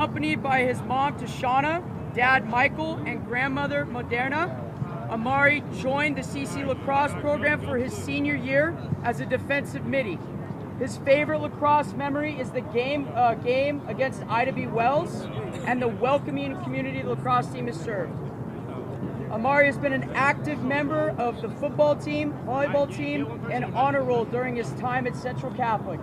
Accompanied by his mom, Tashana, dad, Michael, and grandmother, Moderna, Amari joined the CC Lacrosse program for his senior year as a defensive midi. His favorite lacrosse memory is the game against Ida B. Wells and the welcoming community the lacrosse team has served. Amari has been an active member of the football team, volleyball team, and honor roll during his time at Central Catholic.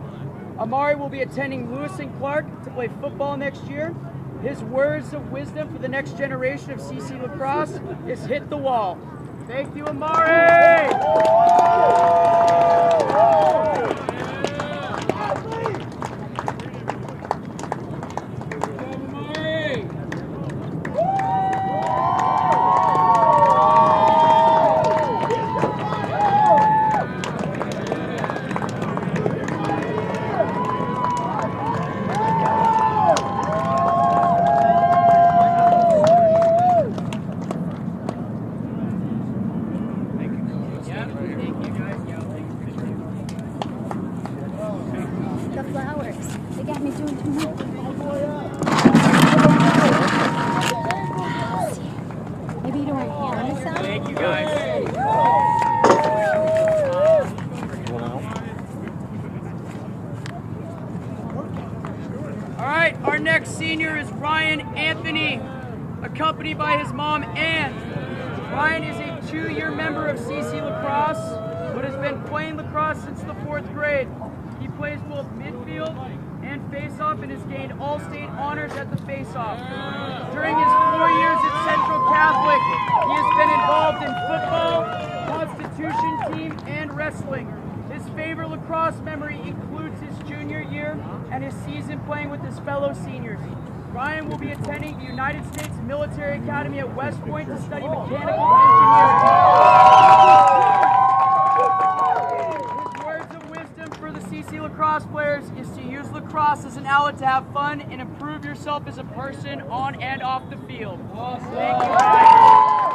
Amari will be attending Lewis and Clark to play football next year. His words of wisdom for the next generation of CC Lacrosse is hit the wall. Thank you, Amari! The flowers. They got me doing too much. Maybe you don't want to hand me some? Thank you, guys. All right, our next senior is Ryan Anthony, accompanied by his mom, Ann. Ryan is a 2-year member of CC Lacrosse, but has been playing lacrosse since the 4th grade. He plays both midfield and faceoff and has gained all-state honors at the faceoff. During his 4 years at Central Catholic, he has been involved in football, constitution team, and wrestling. His favorite lacrosse memory includes his junior year and his season playing with his fellow seniors. Ryan will be attending the United States Military Academy at West Point to study mechanical engineering. CC Lacrosse players is to use lacrosse as an outlet to have fun and improve yourself as a person on and off the field. Awesome. Thank you, Ryan.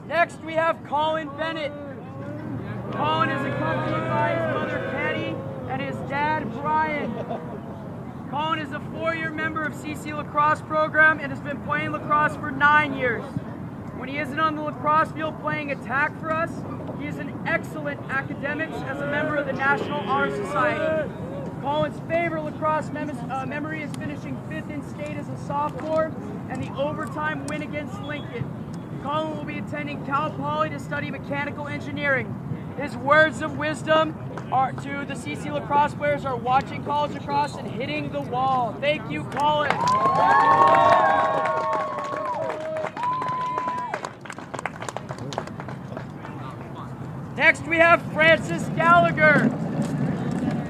Next, we have Colin Bennett. Colin is accompanied by his mother, Patty, and his dad, Brian. Colin is a 4-year member of CC Lacrosse program and has been playing lacrosse for 9 years. When he isn't on the lacrosse field playing attack for us, he is an excellent academics as a member of the National Honor Society. Colin's favorite lacrosse memory is finishing 5th in state as a sophomore and the overtime win against Lincoln. Colin will be attending Cal Poly to study mechanical engineering. His words of wisdom to the CC Lacrosse players are watching college lacrosse and hitting the wall. Thank you, Colin. Next, we have Francis Gallagher.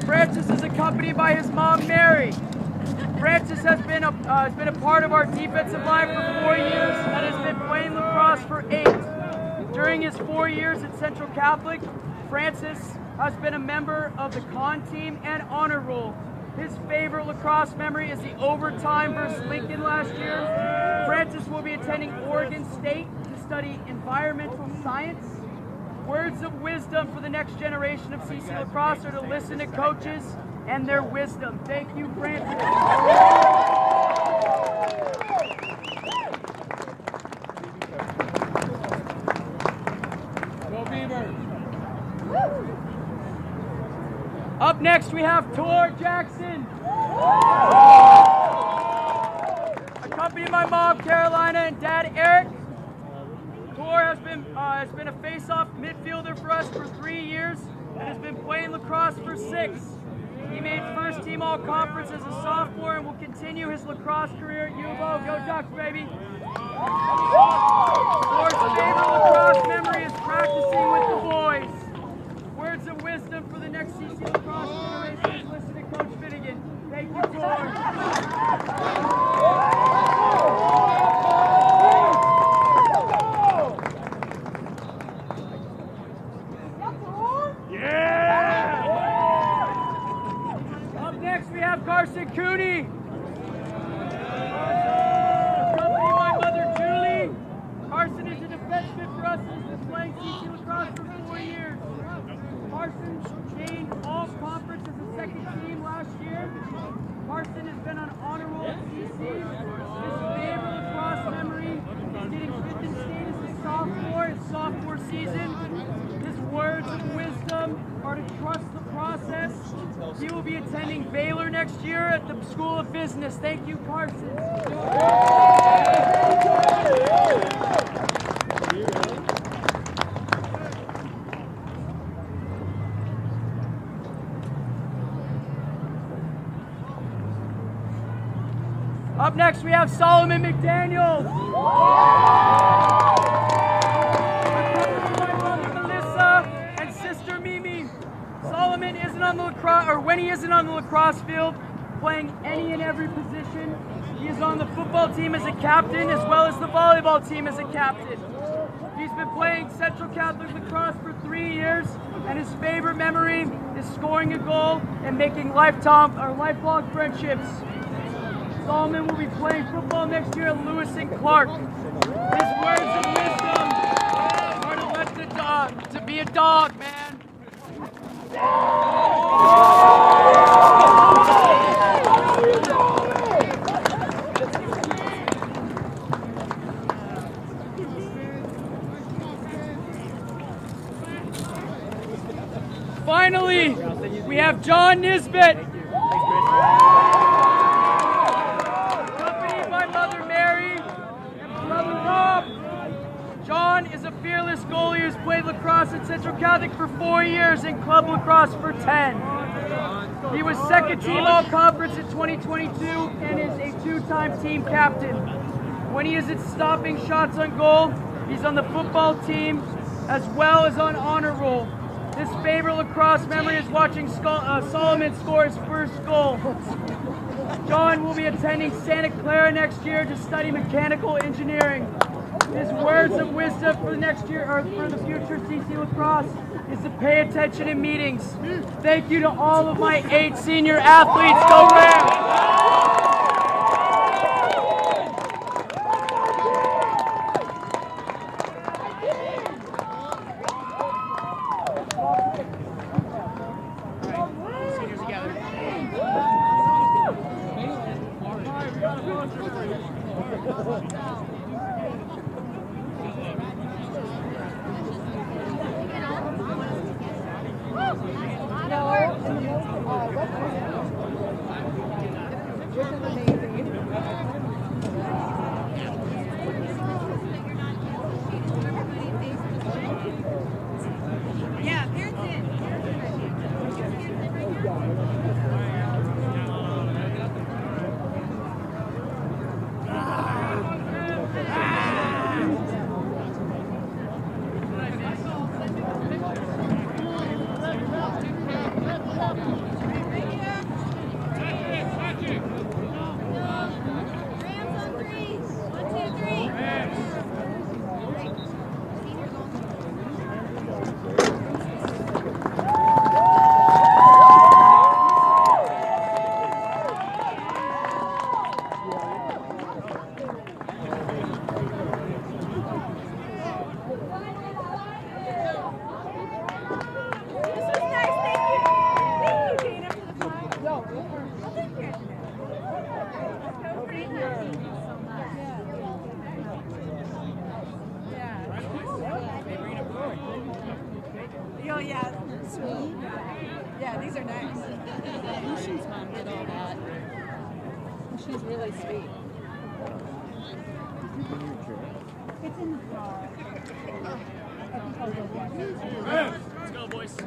Francis is accompanied by his mom, Mary. Francis has been a part of our defensive line for 4 years and has been playing lacrosse for 8. During his 4 years at Central Catholic, Francis has been a member of the con team and honor roll. His favorite lacrosse memory is the overtime versus Lincoln last year. Francis will be attending Oregon State to study environmental science. Words of wisdom for the next generation of CC Lacrosse are to listen to coaches and their wisdom. Thank you, Francis. Up next, we have Tor Jackson. Accompanied by mom, Carolina, and dad, Eric. Tor has been a face-off midfielder for us for 3 years and has been playing lacrosse for 6. He made first team all-conference as a sophomore and will continue his lacrosse career at U of O. Go Ducks, baby! Tor's favorite lacrosse memory is practicing with the boys. Words of wisdom for the next CC Lacrosse generation is listen to Coach Finnegan. Thank you, Tor. Up next, we have Carson Cooney. Accompanied by mother Julie. Carson is a defenseman for us Carson gained all conference as a second team last year. Carson has been on honor roll at CC. His favorite lacrosse memory is getting fifth in state as a sophomore in sophomore season. His words of wisdom are to trust the process. He will be attending Baylor next year at the School of Business. Thank you, Carson. Up next, we have Solomon McDaniel. My mother Melissa and sister Mimi. Solomon isn't on the lacrosse, or when he isn't on the lacrosse field, playing any and every position. He is on the football team as a captain, as well as the volleyball team as a captain. He's been playing Central Catholic lacrosse for 3 years, and his favorite memory is scoring a goal and making lifelong friendships. Solomon will be playing football next year at Lewis and Clark. His words of wisdom are to let the dog, to be a dog, man. Finally, we have John Nisbet. Accompanied by Mother Mary and Brother Rob. John is a fearless goalie who's played lacrosse at Central Catholic for 4 years and club lacrosse for 10. He was second team all-conference in 2022 and is a 2-time team captain. When he isn't stopping shots on goal, he's on the football team as well as on honor roll. His favorite lacrosse memory is watching Solomon score his first goal. John will be attending Santa Clara next year to study mechanical engineering. His words of wisdom for the next year, or for the future CC lacrosse, is to pay attention in meetings. Thank you to all of my 8 senior athletes. Go Rams! Yeah, these are nice. Lucian's mom did all that. She's really sweet. It's in the car. Let's go, boys.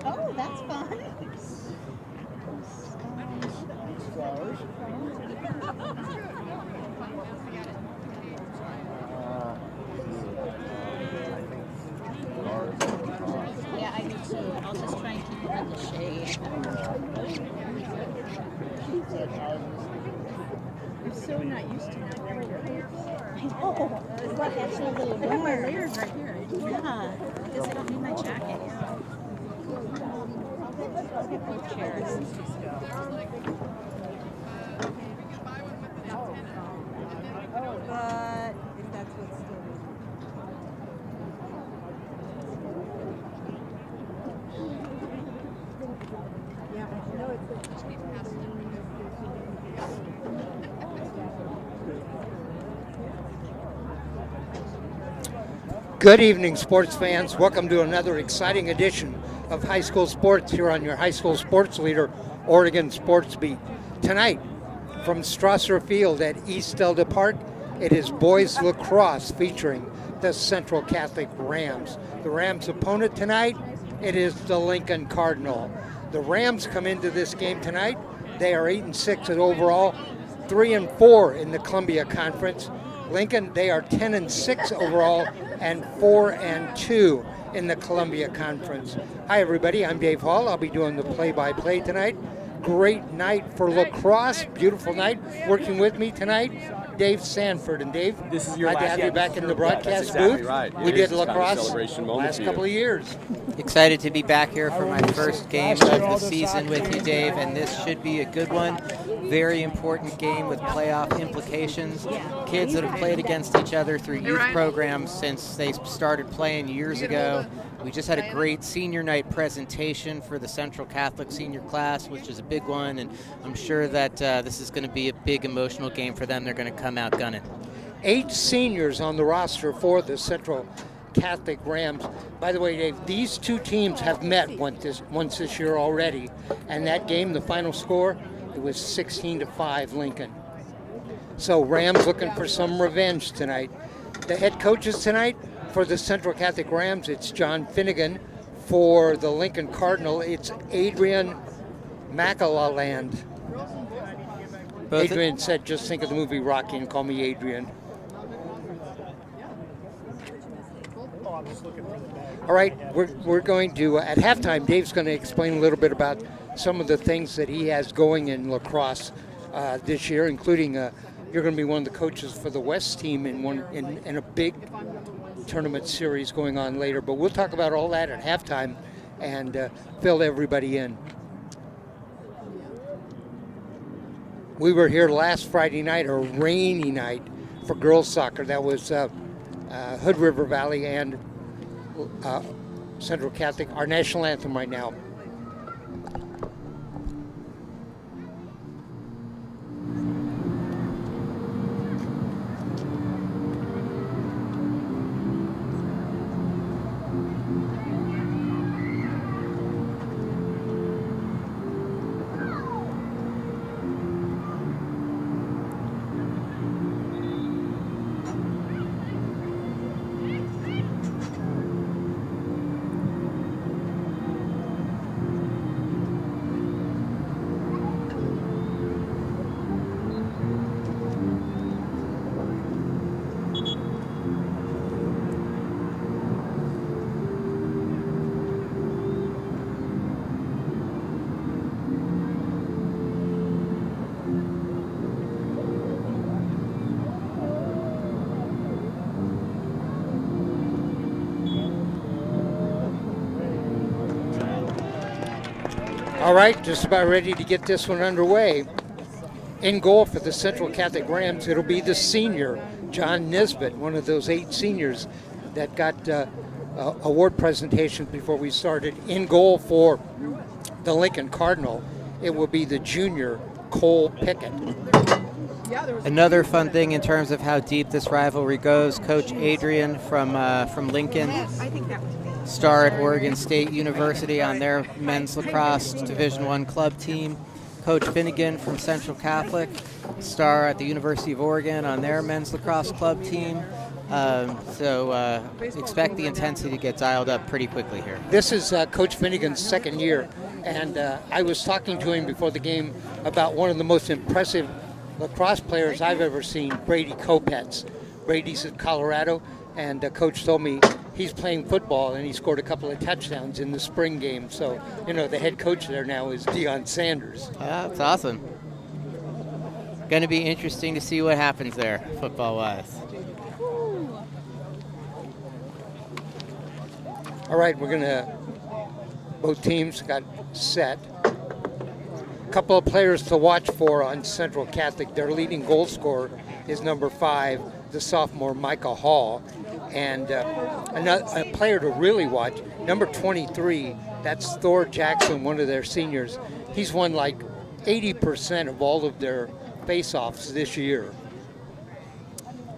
Oh, that's fun. Yeah, I do too. I'll just try and keep it in the shade. I'm so not used to not wearing your hair. I know. It's like actually a little warmer. My layers right here. Yeah, because I don't need my jacket. get both chairs. But if that's what's still. Yeah, no, it's. Good evening, sports fans. Welcome to another exciting edition of High School Sports here on your High School Sports Leader, Oregon Sports Beat. Tonight, from Strasser Field at East Delta Park, it is boys lacrosse featuring the Central Catholic Rams. The Rams' opponent tonight, it is the Lincoln Cardinal. The Rams come into this game tonight. They are 8-6 at overall, 3-4 in the Columbia Conference. Lincoln, they are 10-6 overall and 4-2 in the Columbia Conference. Hi everybody, I'm Dave Hall. I'll be doing the play-by-play tonight. Great night for lacrosse, beautiful night. Working with me tonight, Dave Sanford. And Dave, this is your glad to have you back in the broadcast booth. Right. We did lacrosse last couple of years. Excited to be back here for my first game of the season with you, Dave, and this should be a good one. Very important game with playoff implications. Kids that have played against each other through youth programs since they started playing years ago. We just had a great senior night presentation for the Central Catholic senior class, which is a big one, and I'm sure that this is going to be a big emotional game for them. They're going to come out gunning. 8 seniors on the roster for the Central Catholic Rams. By the way, Dave, these two teams have met once this year already, and that game, the final score, it was 16-5 Lincoln. So Rams looking for some revenge tonight. The head coaches tonight for the Central Catholic Rams, it's John Finnegan. For the Lincoln Cardinal, it's Adrian McAlaland. Adrian said, just think of the movie Rocky and call me Adrian. All right, we're going to, at halftime, Dave's going to explain a little bit about some of the things that he has going in lacrosse this year, including you're going to be one of the coaches for the West team in a big tournament series going on later. But we'll talk about all that at halftime and fill everybody in. We were here last Friday night, a rainy night for girls soccer. That was Hood River Valley and Central Catholic, our national anthem right now. All right, just about ready to get this one underway. In goal for the Central Catholic Rams, it'll be the senior, John Nisbet, one of those 8 seniors that got award presentations before we started. In goal for the Lincoln Cardinal, it will be the junior, Cole Pickett. Another fun thing in terms of how deep this rivalry goes, Coach Adrian from Lincoln, star at Oregon State University on their men's lacrosse Division I club team. Coach Finnegan from Central Catholic, star at the University of Oregon on their men's lacrosse club team. So expect the intensity to get dialed up pretty quickly here. This is Coach Finnegan's second year, and I was talking to him before the game about one of the most impressive lacrosse players I've ever seen, Brady Kopetz. Brady's at Colorado, and Coach told me he's playing football, and he scored a couple of touchdowns in the spring game. So, you know, the head coach there now is Deion Sanders. That's awesome. Going to be interesting to see what happens there, football-wise. All right, we're going to, both teams got set. couple of players to watch for on Central Catholic. Their leading goal scorer is number 5, the sophomore Micah Hall. And a player to really watch, number 23, that's Thor Jackson, one of their seniors. He's won like 80% of all of their face-offs this year.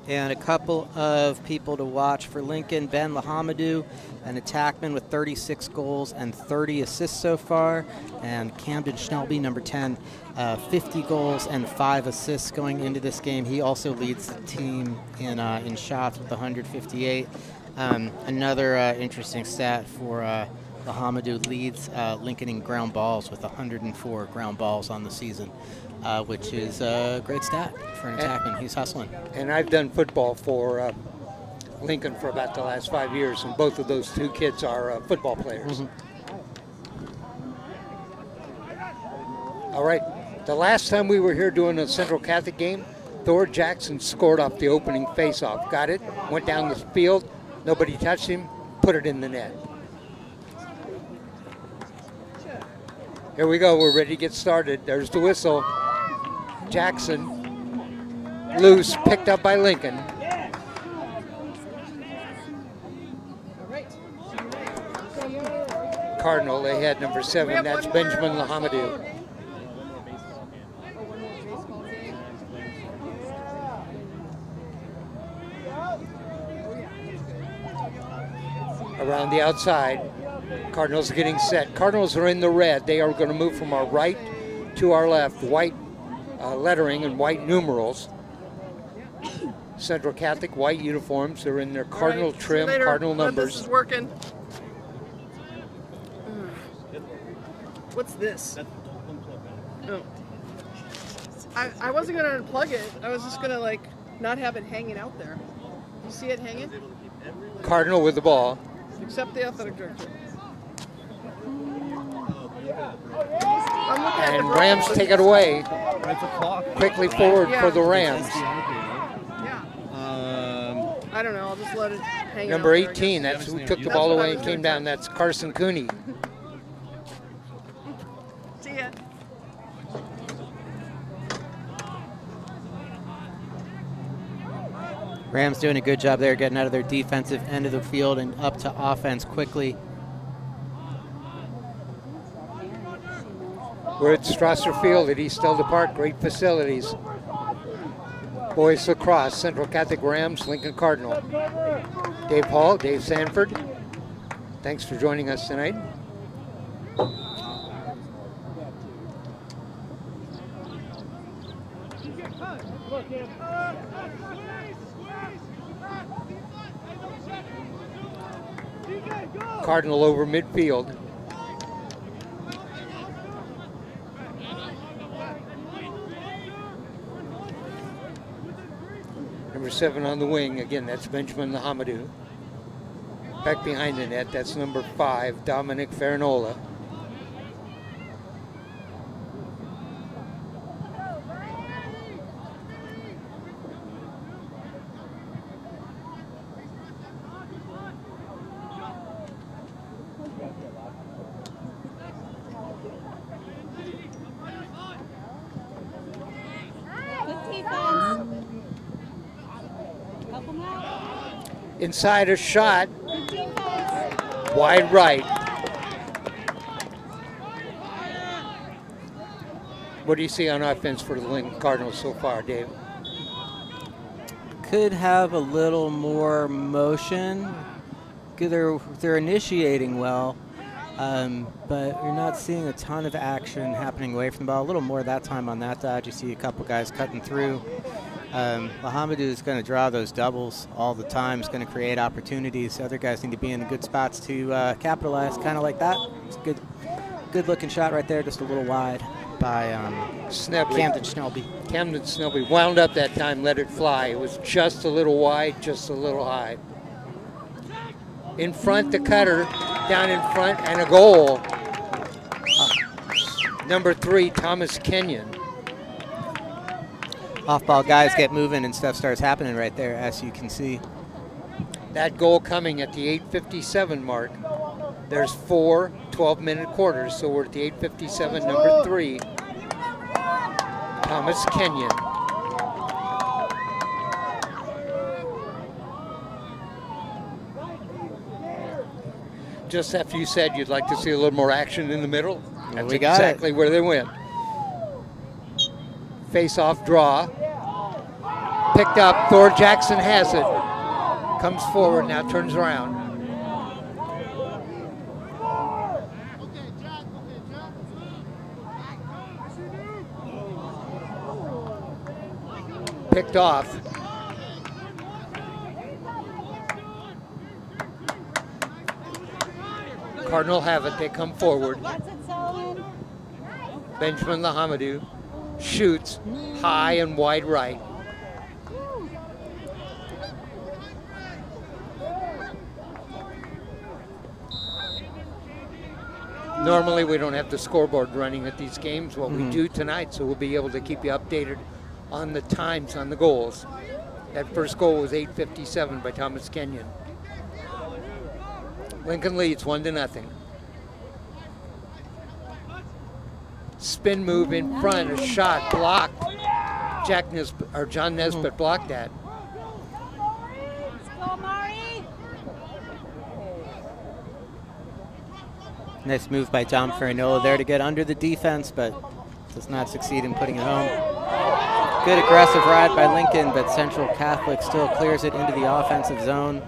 And a couple of people to watch for Lincoln: Ben Lahamadou, an attackman with 36 goals and 30 assists so far, and Camden Schnelby, number 10, 50 goals and 5 assists going into this game. He also leads the team in shots with 158. Another interesting stat for Lahamadou: leads Lincoln in ground balls with 104 ground balls on the season, which is a great stat for an attackman. He's hustling. And I've done football for Lincoln for about the last 5 years, and both of those two kids are football players. All right, the last time we were here doing a Central Catholic game, Thor Jackson scored off the opening face-off. Got it, went down the field, nobody touched him, put it in the net. Here we go, we're ready to get started. There's the whistle. Jackson, loose, picked up by Lincoln. Cardinal, they had number 7, that's Benjamin Lahamadou. Around the outside, Cardinals are getting set. Cardinals are in the red. They are going to move from our right to our left. White lettering and white numerals. Central Catholic, white uniforms. They're in their Cardinal trim, Cardinal numbers. This is working. What's this? Oh. I wasn't going to unplug it. I was just going to, like, not have it hanging out there. You see it hanging? Cardinal with the ball. Except the athletic director. And Rams take it away. Quickly forward for the Rams. I don't know. I'll just let it hang out. Number 18, that's who took the ball away and came down. That's Carson Cooney. See ya. Rams doing a good job there, getting out of their defensive end of the field and up to offense quickly. We're at Strasser Field at East Elder Park. Great facilities. Boys lacrosse, Central Catholic Rams, Lincoln Cardinal. Dave Hall, Dave Sanford. Thanks for joining us tonight. Cardinal over midfield. Number 7 on the wing, again, that's Benjamin Lahamadou. Back behind the net, that's number 5, Dominic Ferranola. Inside a shot, wide right. What do you see on offense for the Lincoln Cardinals so far, Dave? Could have a little more motion. They're initiating well, but you're not seeing a ton of action happening away from the ball. A little more that time on that dodge. You see a couple guys cutting through. Lahamadou is going to draw those doubles all the time. He's going to create opportunities. Other guys need to be in good spots to capitalize, kind of like that. It's a good looking shot right there, just a little wide by Camden Schnelby. Camden Schnelby wound up that time, let it fly. It was just a little wide, just a little high. In front, the cutter, down in front, and a goal. Number 3, Thomas Kenyon. Off-ball guys get moving and stuff starts happening right there, as you can see. That goal coming at the 8:57 mark. There's 4 12-minute quarters, so we're at the 8:57, number 3. Thomas Kenyon. Just after you said you'd like to see a little more action in the middle, that's we got exactly where they went. Face-off draw. Picked up. Thor Jackson has it. Comes forward, now turns around. Picked off. Cardinal have it. They come forward. Benjamin Lahamadou shoots high and wide right. Normally we don't have the scoreboard running at these games. What we do tonight, so we'll be able to keep you updated on the times on the goals. That first goal was 8:57 by Thomas Kenyon. Lincoln leads 1-0. Spin move in front, a shot blocked. John Nesbitt blocked that. Nice move by Dom Ferranola there to get under the defense, but does not succeed in putting it home. Good aggressive ride by Lincoln, but Central Catholic still clears it into the offensive zone.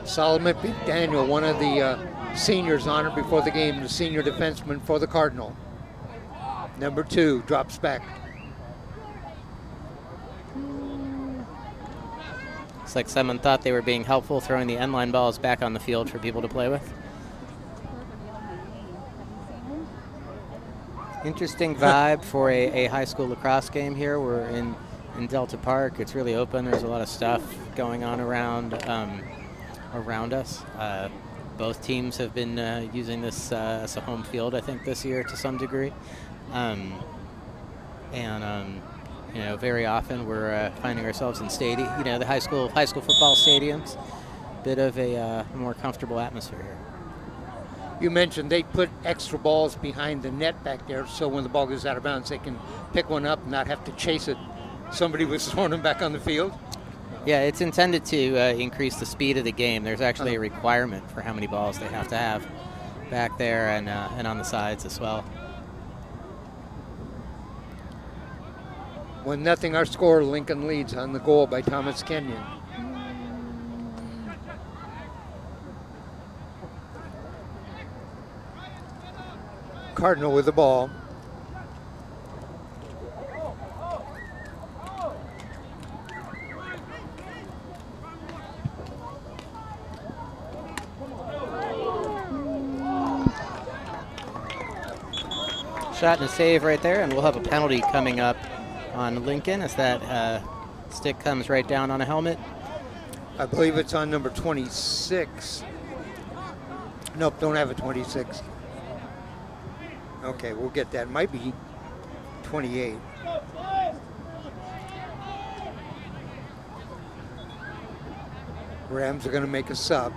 Solomon McDaniel, one of the seniors honored before the game, the senior defenseman for the Cardinal. Number 2 drops back. Looks like someone thought they were being helpful, throwing the end line balls back on the field for people to play with. Interesting vibe for a high school lacrosse game here. We're in Delta Park. It's really open. There's a lot of stuff going on around us. Both teams have been using this as a home field, I think, this year to some degree. Very often we're finding ourselves in the high school football stadiums. Bit of a more comfortable atmosphere here. You mentioned they put extra balls behind the net back there, so when the ball goes out of bounds, they can pick one up and not have to chase it. Somebody was throwing them back on the field. Yeah, it's intended to increase the speed of the game. There's actually a requirement for how many balls they have to have back there and on the sides as well. 1-0 our score. Lincoln leads on the goal by Thomas Kenyon. Cardinal with the ball. Shot and a save right there, and we'll have a penalty coming up on Lincoln as that stick comes right down on a helmet. I believe it's on number 26. Nope, don't have a 26. Okay, we'll get that. Might be 28. Rams are going to make a sub.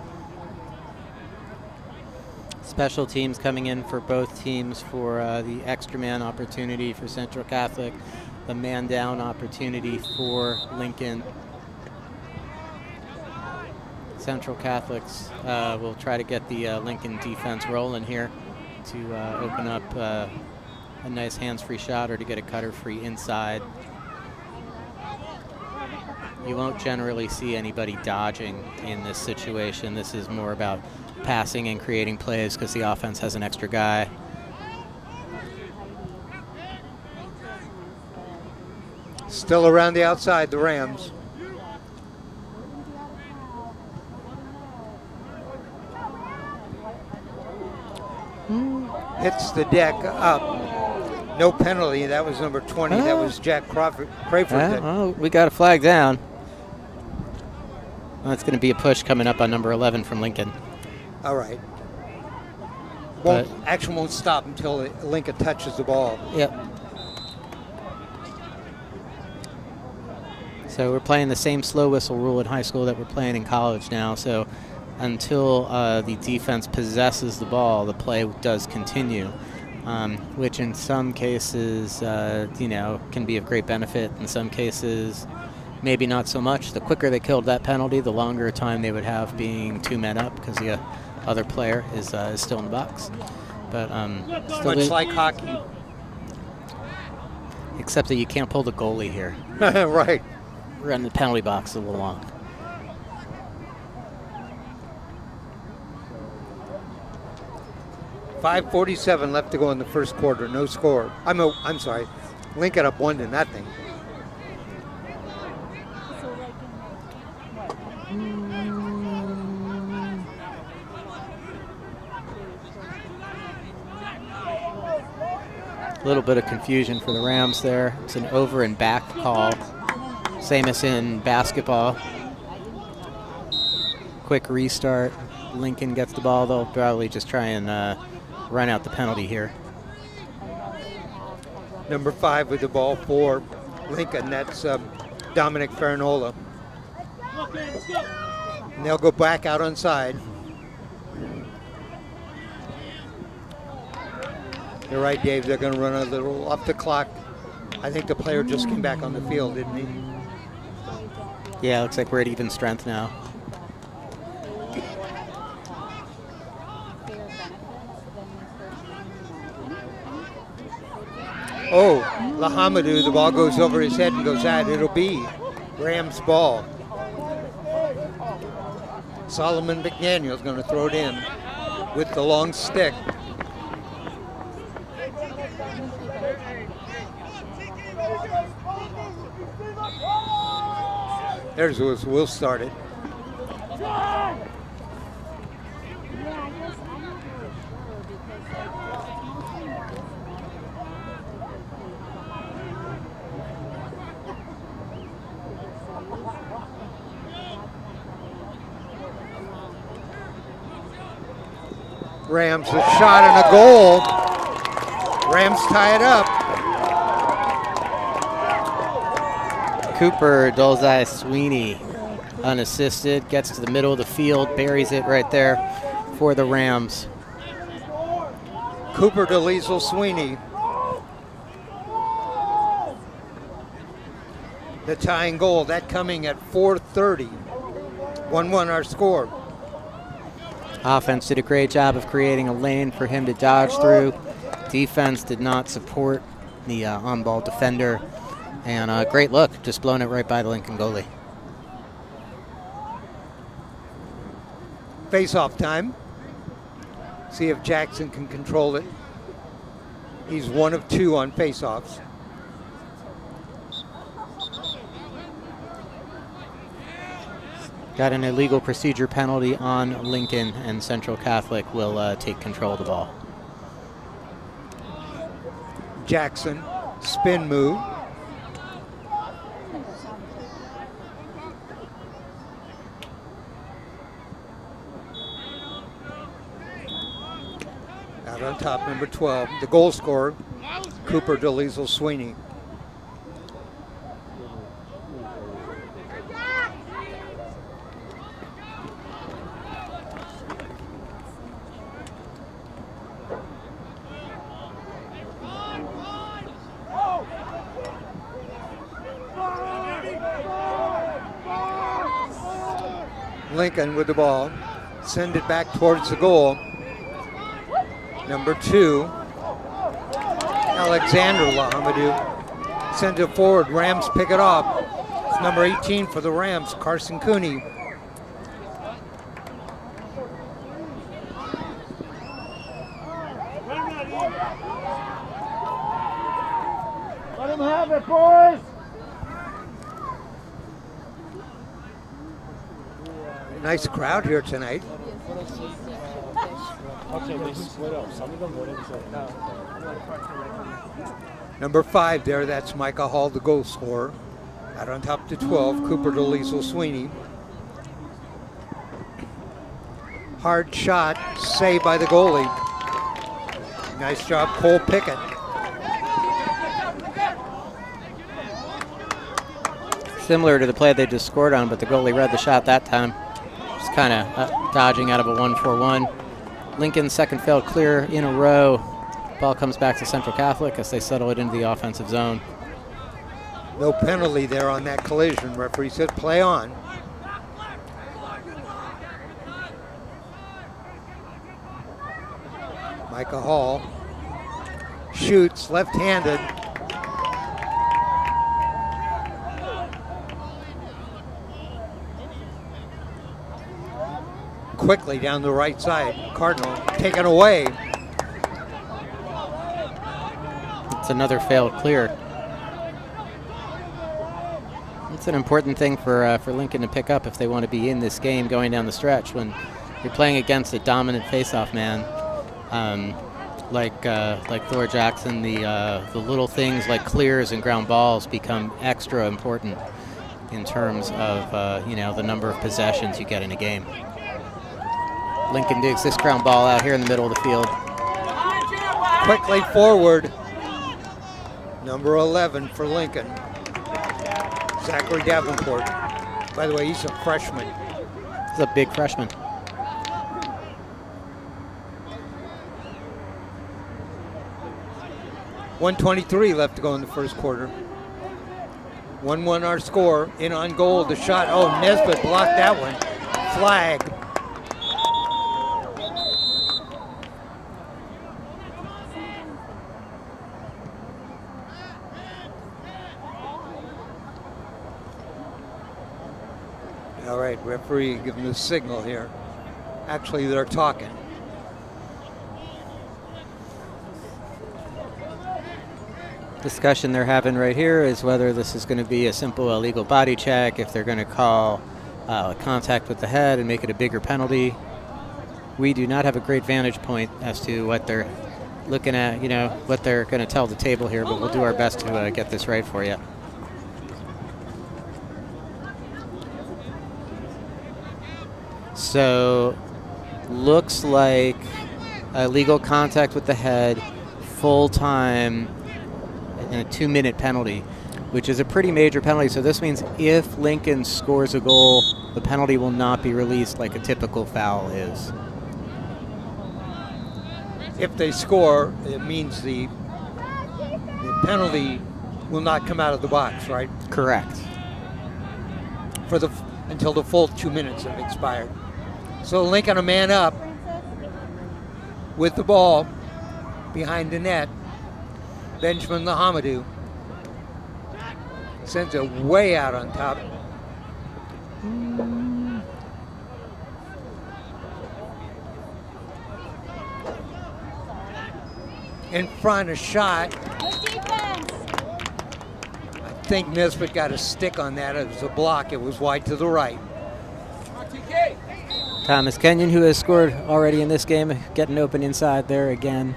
Special teams coming in for both teams for the extra man opportunity for Central Catholic, the man down opportunity for Lincoln. Central Catholics will try to get the Lincoln defense rolling here to open up a nice hands-free shot or to get a cutter-free inside. You won't generally see anybody dodging in this situation. This is more about passing and creating plays because the offense has an extra guy. Still around the outside, the Rams. Hits the deck up. No penalty. That was number 20. That was Jack Crayford. We got a flag down. Well, that's going to be a push coming up on number 11 from Lincoln. All right. Action won't stop until Lincoln touches the ball. Yep. So we're playing the same slow whistle rule in high school that we're playing in college now. So until the defense possesses the ball, the play does continue. which in some cases, can be of great benefit. In some cases, maybe not so much. The quicker they killed that penalty, the longer time they would have being 2 men up because the other player is still in the box. But still Much like hockey. Except that you can't pull the goalie here. Right. We're in the penalty box a little long. .5:47 left to go in the first quarter. No score. I'm sorry. Lincoln up 1-0. A little bit of confusion for the Rams there. It's an over and back call. Same as in basketball. Quick restart. Lincoln gets the ball. They'll probably just try and run out the penalty here. Number 5 with the ball for Lincoln. That's Dominic Farinola. And they'll go back out on side. You're right, Dave. They're going to run a little off the clock. I think the player just came back on the field, didn't he? Yeah, looks like we're at even strength now. Oh, Lahamadou, the ball goes over his head and goes out. It'll be Rams' ball. Solomon McDaniel's going to throw it in with the long stick. There's Will start it. Rams a shot and a goal. Rams tie it up. Cooper Dolzai Sweeney, unassisted, gets to the middle of the field, buries it right there for the Rams. Cooper DeLiesel Sweeney. The tying goal, that coming at 4:30. 1-1 our score. Offense did a great job of creating a lane for him to dodge through. Defense did not support the on-ball defender. And great look, just blown it right by the Lincoln goalie. Face-off time. See if Jackson can control it. He's 1 of 2 on face-offs. Got an illegal procedure penalty on Lincoln, and Central Catholic will take control of the ball. Jackson, spin move. Out on top, number 12, the goal scorer, Cooper DeLiesel Sweeney. Lincoln with the ball, send it back towards the goal. Number 2, Alexander Lahamadou sends it forward. Rams pick it off. It's number 18 for the Rams, Carson Cooney. Let him have it, boys! Nice crowd here tonight. Number 5 there, that's Micah Hall, the goal scorer. Out on top to 12, Cooper DeLiesel Sweeney. Hard shot, saved by the goalie. Nice job, Cole Pickett. Similar to the play they just scored on, but the goalie read the shot that time. Just kind of dodging out of a 1-4-1. Lincoln's second failed clear in a row. Ball comes back to Central Catholic as they settle it into the offensive zone. No penalty there on that collision. Referee said play on. Micah Hall shoots left-handed. Quickly down the right side. Cardinal taken away. It's another failed clear. It's an important thing for Lincoln to pick up if they want to be in this game going down the stretch when you're playing against a dominant faceoff man. Like Thor Jackson, the little things like clears and ground balls become extra important in terms of the number of possessions you get in a game. Lincoln digs this ground ball out here in the middle of the field. Quickly forward. Number 11 for Lincoln. Zachary Davenport. By the way, he's a freshman. He's a big freshman. .123 left to go in the first quarter. 1-1 our score. In on goal, the shot. Oh, Nesbitt blocked that one. Flag. All right, referee giving the signal here. Actually, they're talking. Discussion they're having right here is whether this is going to be a simple illegal body check, if they're going to call contact with the head and make it a bigger penalty. We do not have a great vantage point as to what they're looking at, what they're going to tell the table here, but we'll do our best to get this right for you. So, looks like illegal contact with the head, full time, and a 2-minute penalty, which is a pretty major penalty. So this means if Lincoln scores a goal, the penalty will not be released like a typical foul is. If they score, it means the penalty will not come out of the box, right? Correct. Until the full 2 minutes have expired. So Lincoln a man up with the ball behind the net. Benjamin Lahamadou sends it way out on top. In front, a shot. I think Nesbitt got a stick on that. It was a block. It was wide to the right. Thomas Kenyon, who has scored already in this game, getting open inside there again.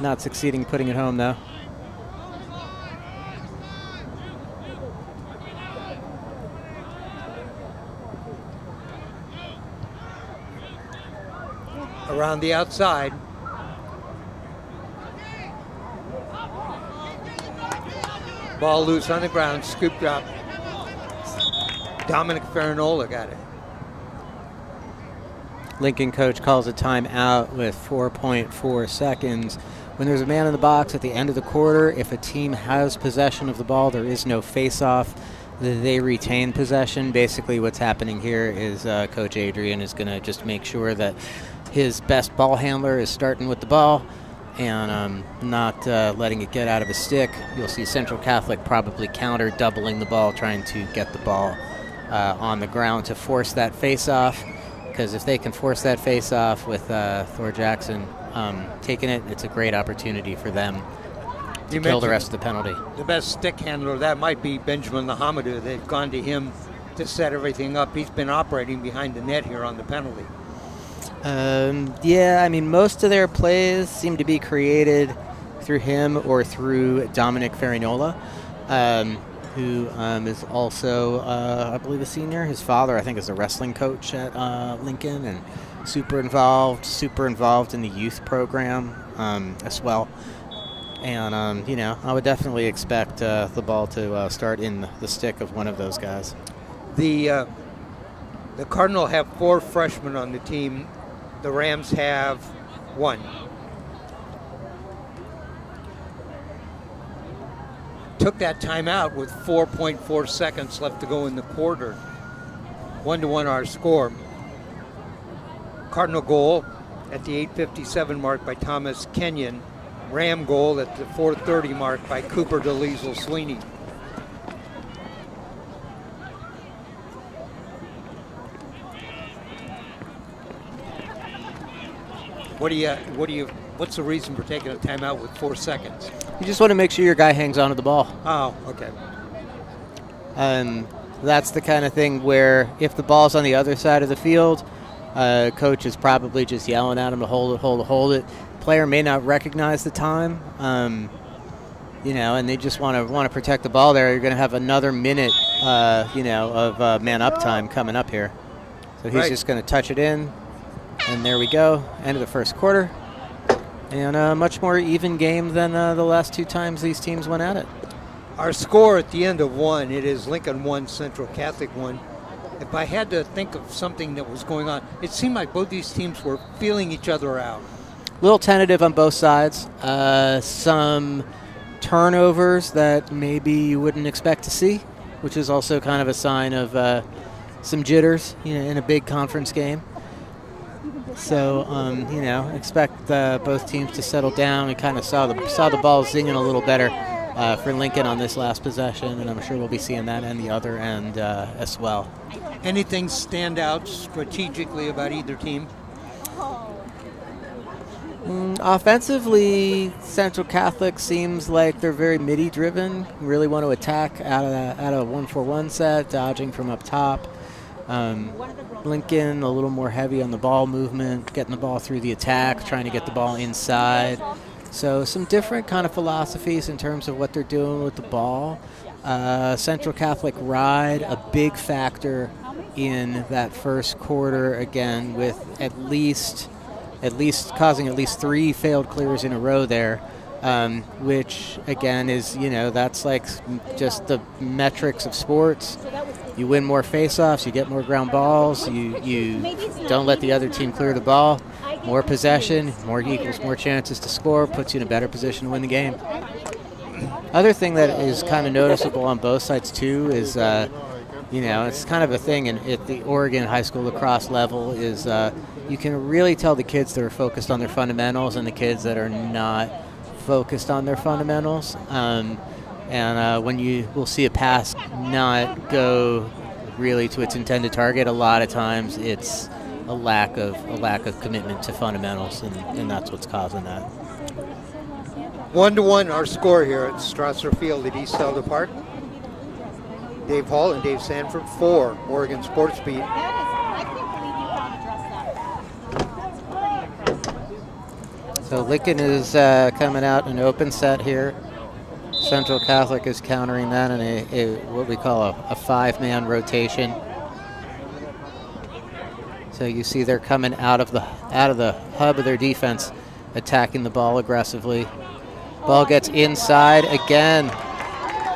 Not succeeding putting it home, though. Around the outside. Ball loose on the ground, scooped up. Dominic Farinola got it. Lincoln coach calls a timeout with 4.4 seconds. When there's a man in the box at the end of the quarter, if a team has possession of the ball, there is no face-off. They retain possession. Basically what's happening here is Coach Adrian is going to just make sure that his best ball handler is starting with the ball and not letting it get out of his stick. You'll see Central Catholic probably counter, doubling the ball, trying to get the ball on the ground to force that face-off. Because if they can force that face-off with Thor Jackson taking it, it's a great opportunity for them to kill the rest of the penalty. The best stick handler, that might be Benjamin Lahamadou. They've gone to him to set everything up. He's been operating behind the net here on the penalty. Yeah, I mean, most of their plays seem to be created through him or through Dominic Farinola, who is also, I believe, a senior. His father, I think, is a wrestling coach at Lincoln and super involved in the youth program as well. And, I would definitely expect the ball to start in the stick of one of those guys. The Cardinal have 4 freshmen on the team. The Rams have 1. took that timeout with 4.4 seconds left to go in the quarter. 1-1 our score. Cardinal goal at the 8:57 mark by Thomas Kenyon. Ram goal at the 4:30 mark by Cooper DeLiesel Sweeney. What's the reason for taking a timeout with 4 seconds? You just want to make sure your guy hangs on to the ball. Oh, okay. That's the kind of thing where if the ball's on the other side of the field, coach is probably just yelling at him to hold it. Player may not recognize the time, and they just want to protect the ball there. You're going to have another minute, of man up time coming up here. So he's just going to touch it in, and there we go. End of the first quarter, and a much more even game than the last two times these teams went at it. Our score at the end of one, it is Lincoln 1, Central Catholic 1. If I had to think of something that was going on, it seemed like both these teams were feeling each other out. A little tentative on both sides. Some turnovers that maybe you wouldn't expect to see, which is also kind of a sign of some jitters, in a big conference game. So, expect both teams to settle down. We kind of saw the ball zinging a little better for Lincoln on this last possession, and I'm sure we'll be seeing that and the other end as well. Anything stand out strategically about either team? Offensively, Central Catholic seems like they're very midi-driven. Really want to attack out of 1-4-1 set, dodging from up top. Lincoln a little more heavy on the ball movement, getting the ball through the attack, trying to get the ball inside. So some different kind of philosophies in terms of what they're doing with the ball. Central Catholic ride, a big factor in that first quarter, again, with at least causing at least 3 failed clears in a row there, which, again, is, that's like just the metrics of sports. You win more faceoffs, you get more ground balls, you don't let the other team clear the ball. More possession, more equals more chances to score, puts you in a better position to win the game. Other thing that is kind of noticeable on both sides, too, is, it's kind of a thing at the Oregon high school lacrosse level is you can really tell the kids that are focused on their fundamentals and the kids that are not focused on their fundamentals. And when you will see a pass not go really to its intended target, a lot of times it's a lack of commitment to fundamentals, and that's what's causing that. 1-1 our score here at Strasser Field at East Elder Park. Dave Hall and Dave Sanford for Oregon Sports Beat. So Lincoln is coming out in an open set here. Central Catholic is countering that in what we call a 5-man rotation. So you see they're coming out of the hub of their defense, attacking the ball aggressively. Ball gets inside again,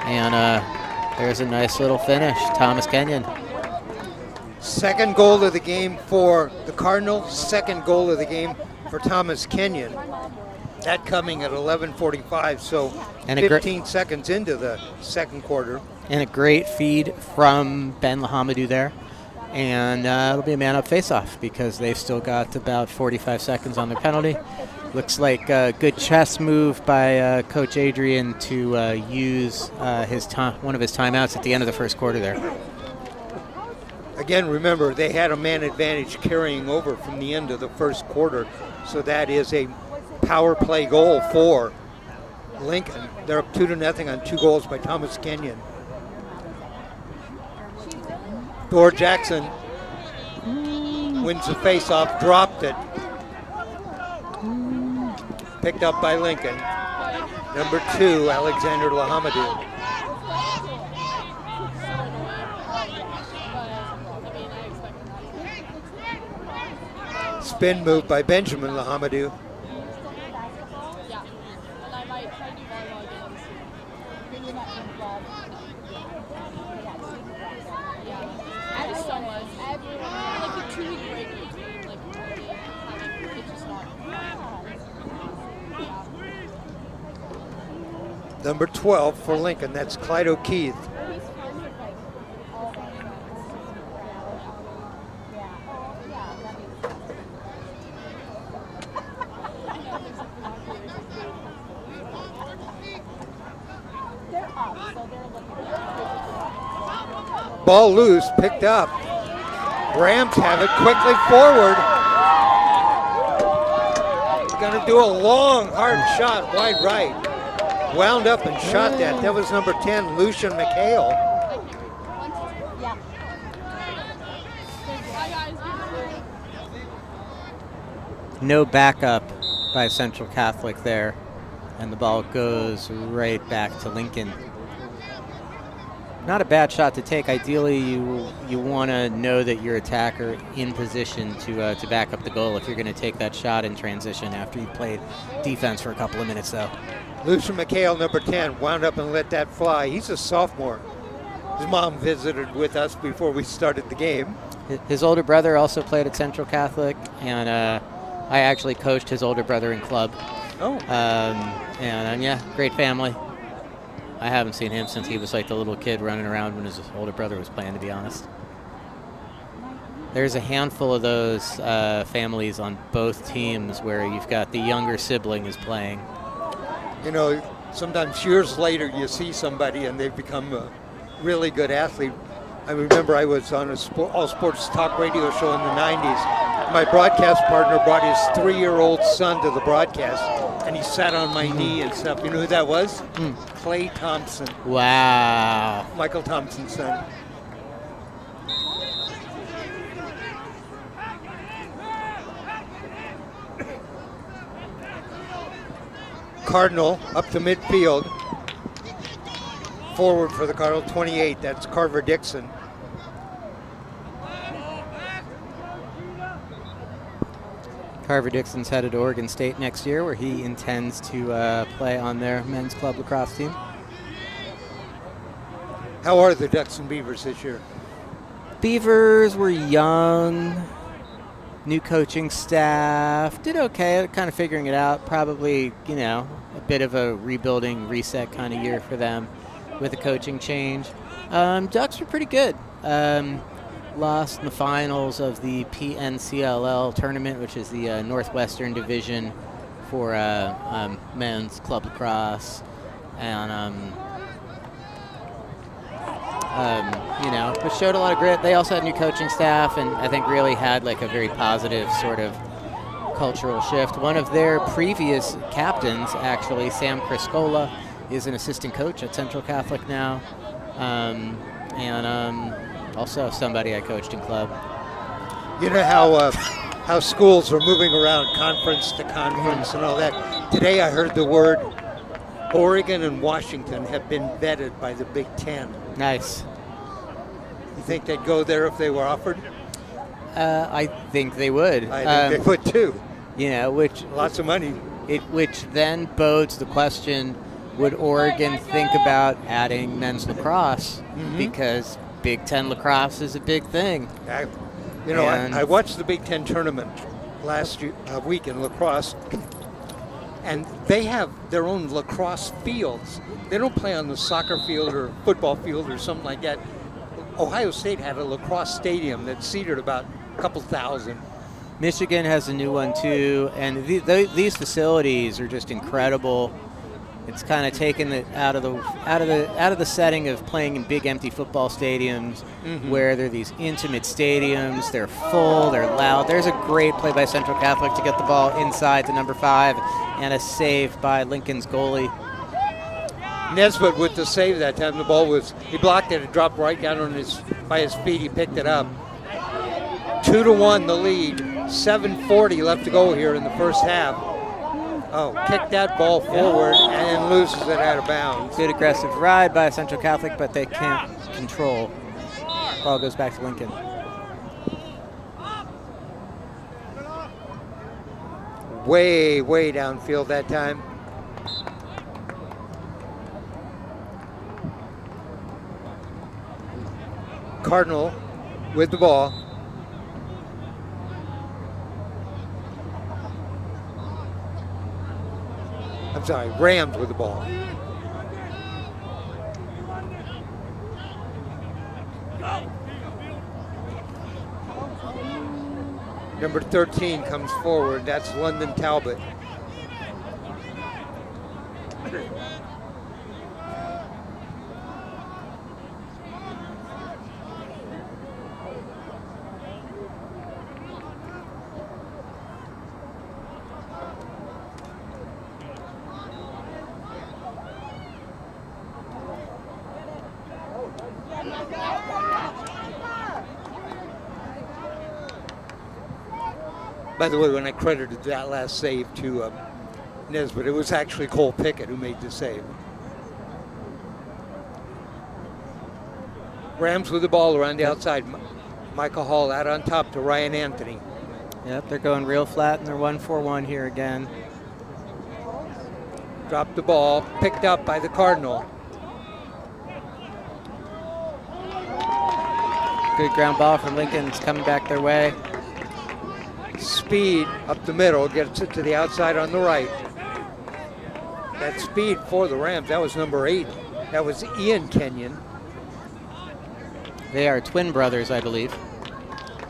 and there's a nice little finish. Thomas Kenyon. Second goal of the game for the Cardinals. Second goal of the game for Thomas Kenyon. That coming at 11:45, so 15 seconds into the second quarter. And a great feed from Ben Lahamadou there. And it'll be a man-up face-off because they've still got about 45 seconds on their penalty. Looks like a good chess move by Coach Adrian to use one of his timeouts at the end of the first quarter there. Again, remember, they had a man advantage carrying over from the end of the first quarter, so that is a power play goal for Lincoln. They're up 2-0 on 2 goals by Thomas Kenyon. Thor Jackson wins the face-off, dropped it. Picked up by Lincoln. Number 2, Alexander Lahamadou. Spin move by Benjamin Lahamadou. Number 12 for Lincoln, that's Clyde O'Keefe. Ball loose, picked up. Rams have it quickly forward. Gonna do a long, hard shot, wide right. Wound up and shot that. That was number 10, Lucian McHale. No backup by Central Catholic there. And the ball goes right back to Lincoln. Not a bad shot to take. Ideally, you want to know that your attacker in position to back up the goal if you're going to take that shot in transition after you've played defense for a couple of minutes, though. Lucian McHale, number 10, wound up and let that fly. He's a sophomore. His mom visited with us before we started the game. His older brother also played at Central Catholic, and I actually coached his older brother in club. Oh. Yeah, great family. I haven't seen him since he was like the little kid running around when his older brother was playing, to be honest. There's a handful of those families on both teams where you've got the younger sibling is playing. You know, sometimes years later you see somebody and they've become a really good athlete. I remember I was on a all sports talk radio show in the 90s. My broadcast partner brought his 3-year-old son to the broadcast, and he sat on my knee and stuff. You know who that was? Clay Thompson. Wow. Michael Thompson's son. Cardinal up to midfield. Forward for the Cardinal, 28. That's Carver Dixon. Carver Dixon's headed to Oregon State next year, where he intends to play on their men's club lacrosse team. How are the Ducks and Beavers this year? Beavers were young, new coaching staff, did okay, kind of figuring it out. Probably, you know, a bit of a rebuilding, reset kind of year for them with a coaching change. Ducks were pretty good. Lost in the finals of the PNCLL tournament, which is the Northwestern division for men's club lacrosse, and you know, but showed a lot of grit. They also had new coaching staff, and I think really had like a very positive sort of cultural shift. One of their previous captains, actually, Sam Criscola, is an assistant coach at Central Catholic now, and also somebody I coached in club. You know how schools are moving around conference to conference and all that. Today I heard the word Oregon and Washington have been vetted by the Big Ten. Nice. You think they'd go there if they were offered? I think they would. I think they would too. You know, which lots of money. Which then bodes the question: would Oregon think about adding men's lacrosse? Because Big Ten lacrosse is a big thing. I watched the Big Ten tournament last week in lacrosse, and they have their own lacrosse fields. They don't play on the soccer field or football field or something like that. Ohio State had a lacrosse stadium that seated about a couple thousand. Michigan has a new one too, and these facilities are just incredible. It's kind of taken it out of the setting of playing in big empty football stadiums, where they're these intimate stadiums. They're full, they're loud. There's a great play by Central Catholic to get the ball inside to number 5, and a save by Lincoln's goalie. Nesbitt with the save that time. The ball he blocked it. It dropped right down by his feet. He picked it up. 2-1 the lead. 7:40 left to go here in the first half. Oh, kicked that ball forward and loses it out of bounds. Good aggressive ride by Central Catholic, but they can't control. Ball goes back to Lincoln. Way, way downfield that time. Cardinal with the ball. I'm sorry, Rams with the ball. Number 13 comes forward. That's London Talbot. By the way, when I credited that last save to Nesbitt, it was actually Cole Pickett who made the save. Rams with the ball around the outside. Michael Hall out on top to Ryan Anthony. Yep, they're going real flat and they're 1-4-1 here again. Dropped the ball, picked up by the Cardinal. Good ground ball from Lincoln. It's coming back their way. Speed up the middle, gets it to the outside on the right. That speed for the Rams, that was number 8. That was Ian Kenyon. They are twin brothers, I believe.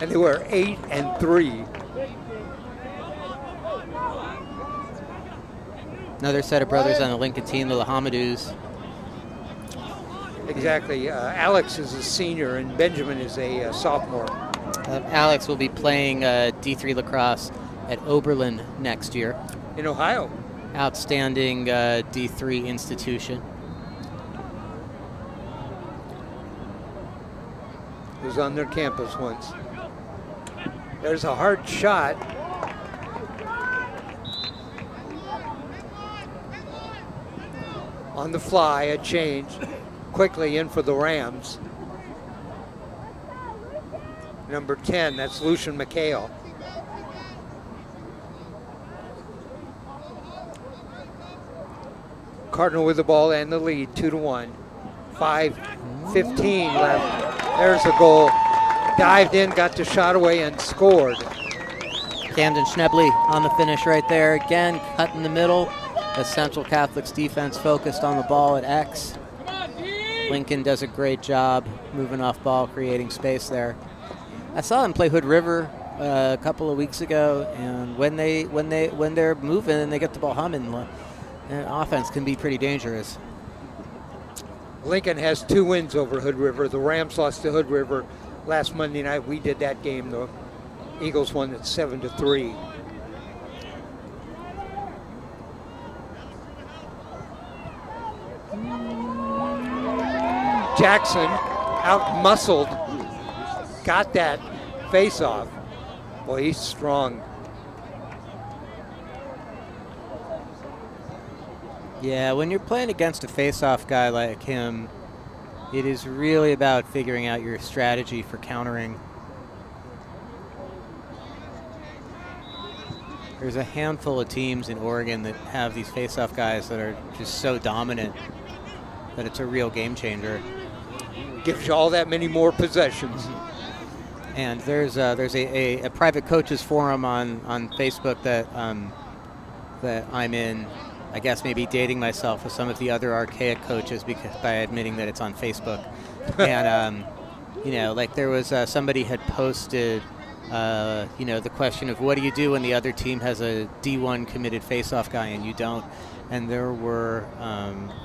And they were 8 and 3. Another set of brothers on the Lincoln team, the Lahamadus. Exactly. Alex is a senior and Benjamin is a sophomore. Alex will be playing D3 lacrosse at Oberlin next year. In Ohio. Outstanding D3 institution. Was on their campus once. There's a hard shot. On the fly, a change. Quickly in for the Rams. Number 10, that's Lucian McHale. Cardinal with the ball and the lead, 2-1. 5:15 left. There's a goal. Dived in, got the shot away, and scored. Camden Schnebley on the finish right there. Again, cut in the middle. The Central Catholic's defense focused on the ball at X. Lincoln does a great job moving off ball, creating space there. I saw them play Hood River a couple of weeks ago, and when they're moving and they get the ball humming, offense can be pretty dangerous. Lincoln has 2 wins over Hood River. The Rams lost to Hood River last Monday night. We did that game. The Eagles won at 7-3. Jackson out-muscled, got that face-off. Boy, he's strong. Yeah, when you're playing against a face-off guy like him, it is really about figuring out your strategy for countering. There's a handful of teams in Oregon that have these face-off guys that are just so dominant that it's a real game changer. Gives you all that many more possessions. And there's a private coaches forum on Facebook that that I'm in. I guess maybe dating myself with some of the other archaic coaches because by admitting that it's on Facebook. And you know, like there was somebody had posted you know, the question of what do you do when the other team has a D1 committed face-off guy and you don't? And there were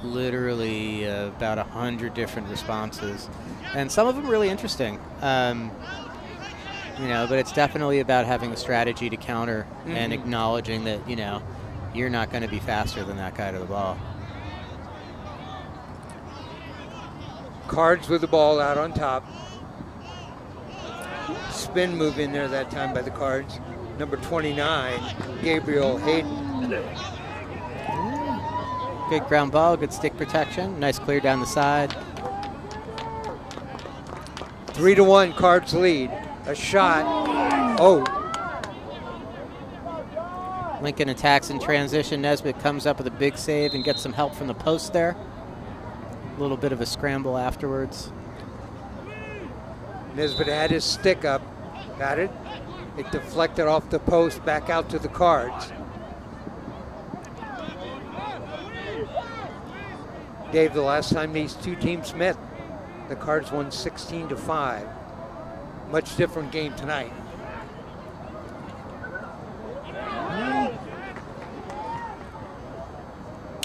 literally about 100 different responses, and some of them really interesting. You know, but it's definitely about having a strategy to counter and acknowledging that, you know, you're not going to be faster than that guy to the ball. Cards with the ball out on top. Spin move in there that time by the Cards. Number 29, Gabriel Hayden. Good ground ball, good stick protection, nice clear down the side. 3-1, Cards lead. A shot. Oh. Lincoln attacks in transition. Nesbitt comes up with a big save and gets some help from the post there. A little bit of a scramble afterwards. Nesbitt had his stick up. Got it. It deflected off the post, back out to the Cards. Dave, the last time these two teams met, the Cards won 16-5. Much different game tonight.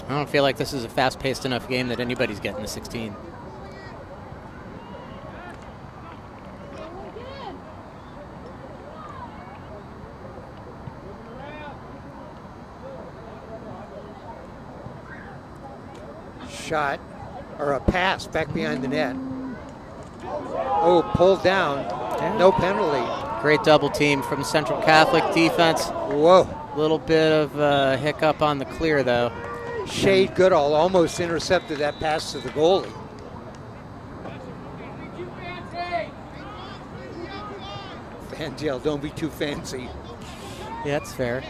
I don't feel like this is a fast-paced enough game that anybody's getting to 16. Shot, or a pass back behind the net. Oh, pulled down. Yeah. No penalty. Great double team from Central Catholic defense. Whoa. Little bit of hiccup on the clear, though. Shade Goodall almost intercepted that pass to the goalie. Fangel, don't be too fancy. Yeah, that's fair.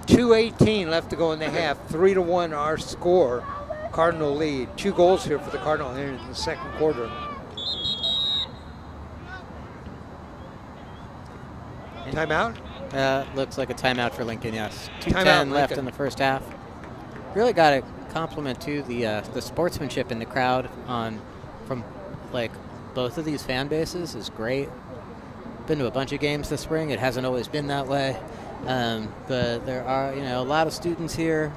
.218 left to go in the half. 3-1 our score. Cardinal lead. 2 goals here for the Cardinal here in the second quarter. Timeout? Looks like a timeout for Lincoln, yes. Timeout, 2:10 left Lincoln. in the first half. Really got a compliment to the sportsmanship in the crowd from like both of these fan bases is great. Been to a bunch of games this spring. It hasn't always been that way. But there are, a lot of students here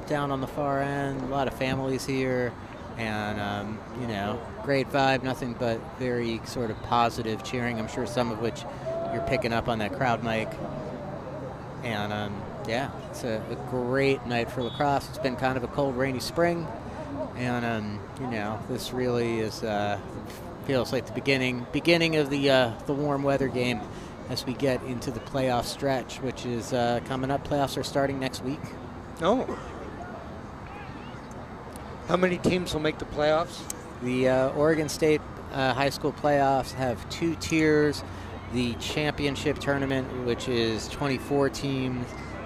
down on the far end, a lot of families here, and, great vibe, nothing but very sort of positive cheering. I'm sure some of which you're picking up on that crowd mic. And, it's a great night for lacrosse. It's been kind of a cold, rainy spring, and, this really is feels like the beginning of the warm weather game as we get into the playoff stretch, which is coming up. Playoffs are starting next week. Oh. How many teams will make the playoffs? The Oregon State high school playoffs have 2 tiers. The championship tournament, which is 24 teams,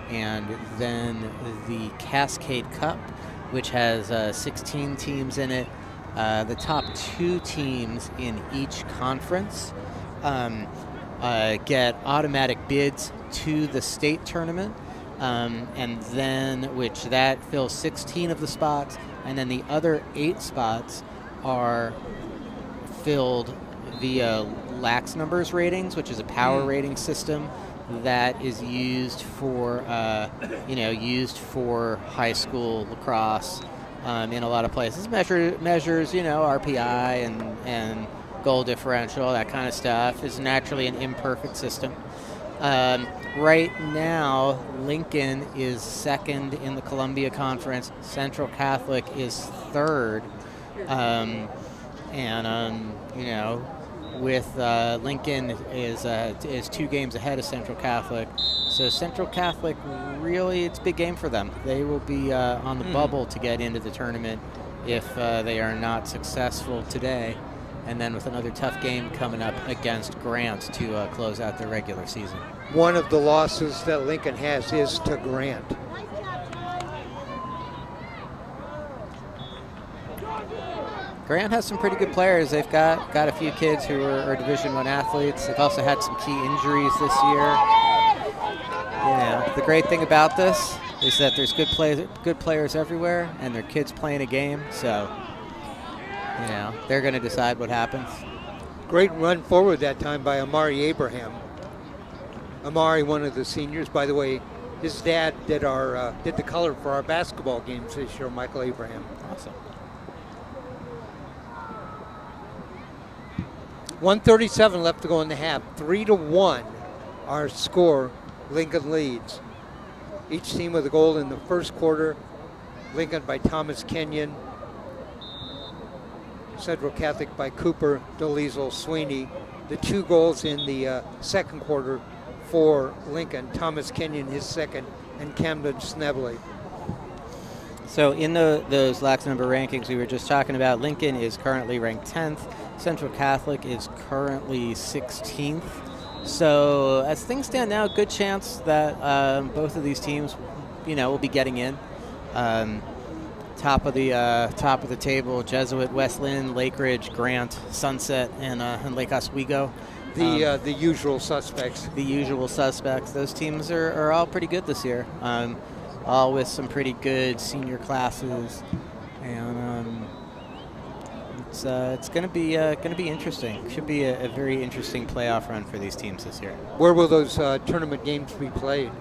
and then the Cascade Cup, which has 16 teams in it. The top 2 teams in each conference get automatic bids to the state tournament, and then which that fills 16 of the spots, and then the other 8 spots are filled via lax numbers ratings, which is a power rating system that is used for high school lacrosse in a lot of places. Measures RPI and goal differential, that kind of stuff. Is naturally an imperfect system. Right now, Lincoln is second in the Columbia Conference. Central Catholic is third, with Lincoln is 2 games ahead of Central Catholic. So Central Catholic, really, it's a big game for them. They will be on the bubble to get into the tournament if they are not successful today. And then with another tough game coming up against Grant to close out their regular season. One of the losses that Lincoln has is to Grant. Grant has some pretty good players. They've got a few kids who are Division I athletes. They've also had some key injuries this year. The great thing about this is that there's good players everywhere, and their kids playing a game. So, they're going to decide what happens. Great run forward that time by Amari Abraham. Amari, one of the seniors, by the way, his dad did the color for our basketball games this year, Michael Abraham. Awesome. 1:37 left to go in the half. 3-1 our score. Lincoln leads. Each team with a goal in the first quarter. Lincoln by Thomas Kenyon. Central Catholic by Cooper, DeLiesel, Sweeney. The 2 goals in the second quarter for Lincoln. Thomas Kenyon, his second, and Camden Snevely. So in those lax number rankings we were just talking about, Lincoln is currently ranked 10th. Central Catholic is currently 16th. So as things stand now, good chance that both of these teams, will be getting in. Top of the table: Jesuit, Westland, Lake Ridge, Grant, Sunset, and Lake Oswego. The usual suspects. The usual suspects. Those teams are all pretty good this year. All with some pretty good senior classes, and it's going to be interesting. Should be a very interesting playoff run for these teams this year. Where will those tournament games be played?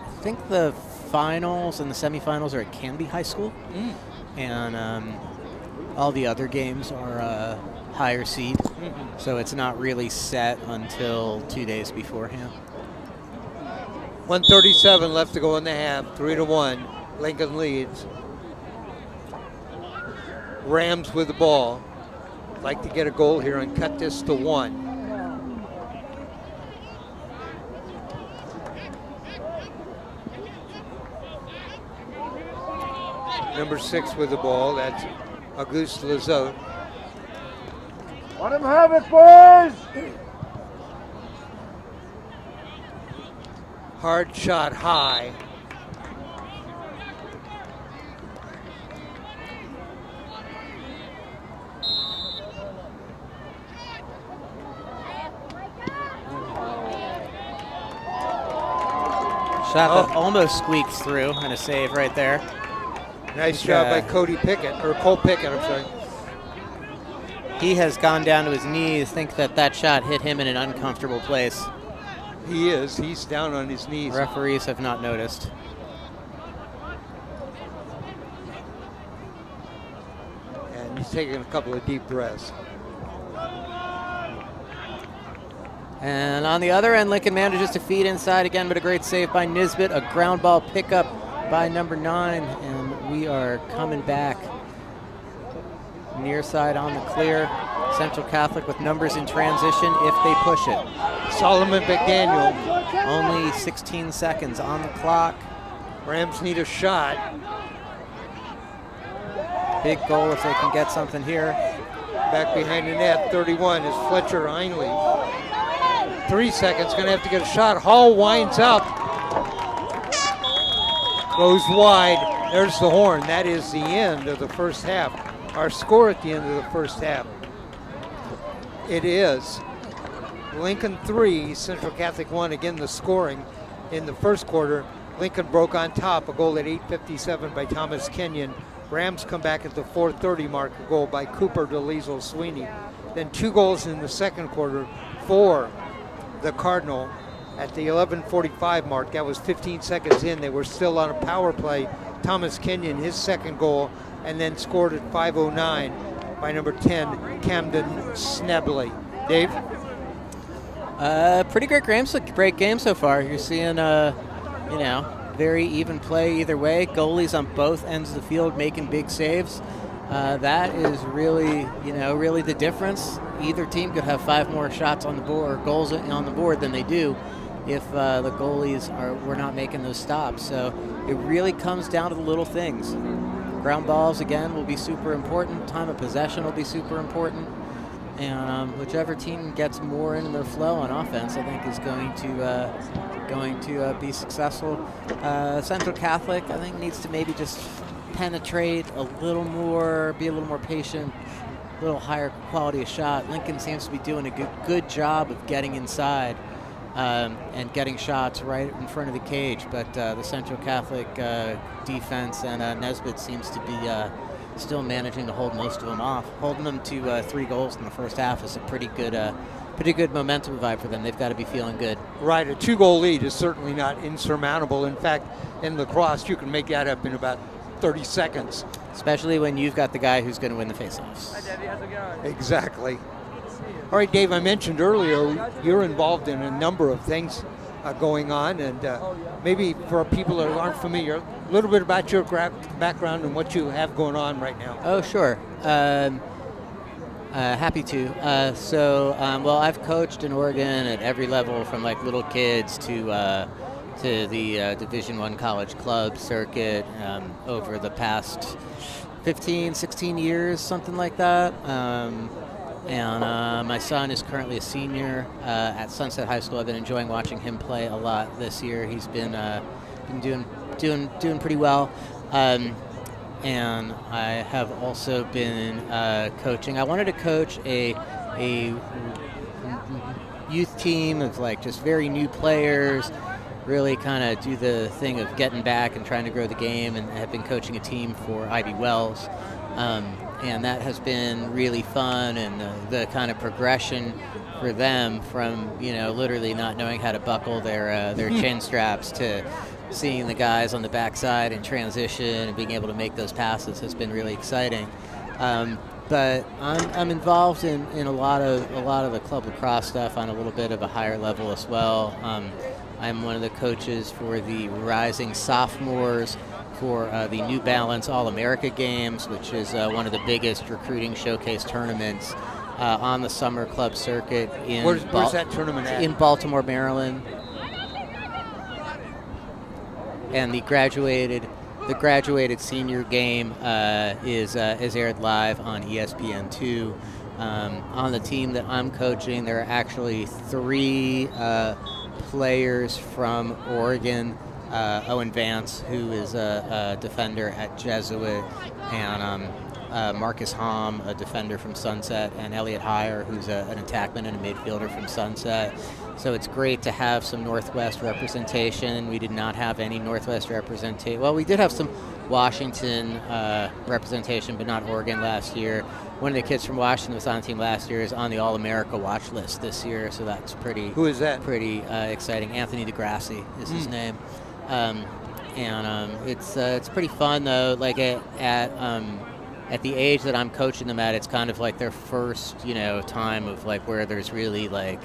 I think the finals and the semifinals are at Canby High School, and all the other games are higher seed, so it's not really set until 2 days beforehand. 1:37 left to go in the half. 3-1. Lincoln leads. Rams with the ball. Like to get a goal here and cut this to 1. Number 6 with the ball. That's Auguste Lizotte. Let him have it, boys! Hard shot high. Shot that almost squeaks through, and a save right there. Nice job by Cole Pickett, I'm sorry. He has gone down to his knees. Think that shot hit him in an uncomfortable place. He is. He's down on his knees. Referees have not noticed. And he's taking a couple of deep breaths. And on the other end, Lincoln manages to feed inside again, but a great save by Nisbet. A ground ball pickup by number 9, and we are coming back. Near side on the clear. Central Catholic with numbers in transition if they push it. Solomon McDaniel. Only 16 seconds on the clock. Rams need a shot. Big goal if they can get something here. Back behind the net, 31 is Fletcher Einley. 3 seconds, gonna have to get a shot. Hall winds up. Goes wide. There's the horn. That is the end of the first half. Our score at the end of the first half. It is Lincoln 3, Central Catholic 1. Again, the scoring in the first quarter. Lincoln broke on top, a goal at 8:57 by Thomas Kenyon. Rams come back at the 4:30 mark, a goal by Cooper DeLiesel Sweeney. Then 2 goals in the second quarter for the Cardinal at the 11:45 mark. That was 15 seconds in. They were still on a power play. Thomas Kenyon, his second goal, and then scored at 5:09 by number 10, Camden Snebley. Dave? Pretty great game so far. You're seeing, very even play either way. Goalies on both ends of the field making big saves. That is really the difference. Either team could have 5 more shots on the board, or goals on the board than they do if the goalies were not making those stops. So it really comes down to the little things. Ground balls, again, will be super important. Time of possession will be super important. And whichever team gets more in their flow on offense, I think, is going to be successful. Central Catholic, I think, needs to maybe just penetrate a little more, be a little more patient, a little higher quality of shot. Lincoln seems to be doing a good job of getting inside and getting shots right in front of the cage, but the Central Catholic defense and Nesbitt seems to be still managing to hold most of them off. Holding them to 3 goals in the first half is a pretty good momentum vibe for them. They've got to be feeling good. Right, a 2-goal lead is certainly not insurmountable. In fact, in lacrosse, you can make that up in about 30 seconds. Especially when you've got the guy who's going to win the faceoffs. Hi, Debbie. How's it going? Exactly. All right, Dave, I mentioned earlier you're involved in a number of things going on, and maybe for people that aren't familiar, a little bit about your background and what you have going on right now. Oh, sure. Happy to. Well, I've coached in Oregon at every level, from like little kids to the Division I college club circuit over the past 15, 16 years, something like that. And my son is currently a senior at Sunset High School. I've been enjoying watching him play a lot this year. He's been doing pretty well. And I have also been coaching. I wanted to coach a youth team of like just very new players, really kind of do the thing of getting back and trying to grow the game, and have been coaching a team for Ivy Wells. And that has been really fun, and the kind of progression for them from, literally not knowing how to buckle their chin straps to seeing the guys on the backside in transition and being able to make those passes has been really exciting. But I'm involved in a lot of the club lacrosse stuff on a little bit of a higher level as well. I'm one of the coaches for the rising sophomores for the New Balance All-America Games, which is one of the biggest recruiting showcase tournaments on the summer club circuit in Where's that tournament at? In Baltimore, Maryland. And the graduated senior game is aired live on ESPN2. On the team that I'm coaching, there are actually 3 players from Oregon. Owen Vance, who is a defender at Jesuit, and Marcus Hom, a defender from Sunset, and Elliot Heyer, who's an attackman and a midfielder from Sunset. So it's great to have some Northwest representation. We did not have any Northwest representation. Well, we did have some Washington representation, but not Oregon last year. One of the kids from Washington was on the team last year, is on the All-America watch list this year, so that's pretty. Who is that? Pretty exciting. Anthony DeGrassi is his name. It's pretty fun though. Like at the age that I'm coaching them at, it's kind of like their first time of like where there's really like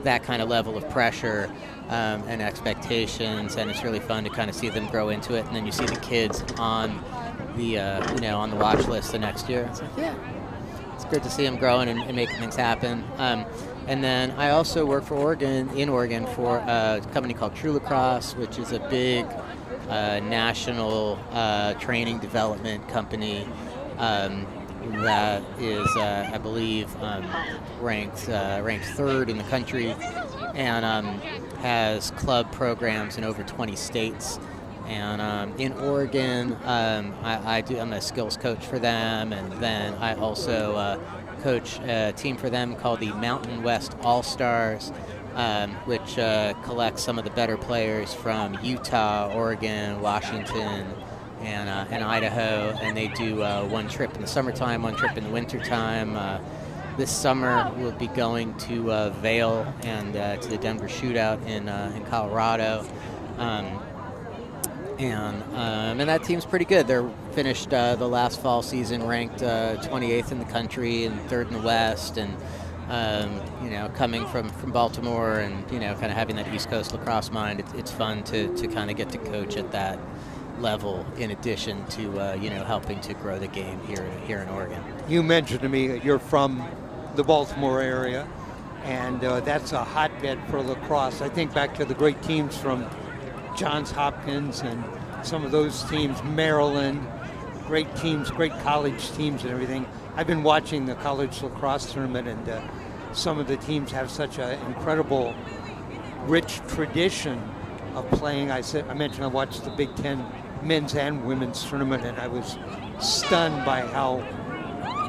that kind of level of pressure and expectations, and it's really fun to kind of see them grow into it. And then you see the kids on the on the watch list the next year. It's like, it's good to see them growing and making things happen. And then I also work for in Oregon for a company called True Lacrosse, which is a big national training development company that is, I believe, ranked 3rd in the country, and has club programs in over 20 states. And in Oregon, I'm a skills coach for them, and then I also coach a team for them called the Mountain West All-Stars, which collects some of the better players from Utah, Oregon, Washington, and Idaho, and they do one trip in the summertime, one trip in the wintertime. This summer we'll be going to Vail and to the Denver Shootout in Colorado. And that team's pretty good. They're finished the last fall season ranked 28th in the country and 3rd in the West, and coming from Baltimore and kind of having that East Coast lacrosse mind, it's fun to kind of get to coach at that level in addition to helping to grow the game here in Oregon. You mentioned to me you're from the Baltimore area, and that's a hotbed for lacrosse. I think back to the great teams from Johns Hopkins and some of those teams, Maryland, great teams, great college teams and everything. I've been watching the college lacrosse tournament, and some of the teams have such an incredible, rich tradition of playing. I mentioned I watched the Big Ten men's and women's tournament, and I was stunned by how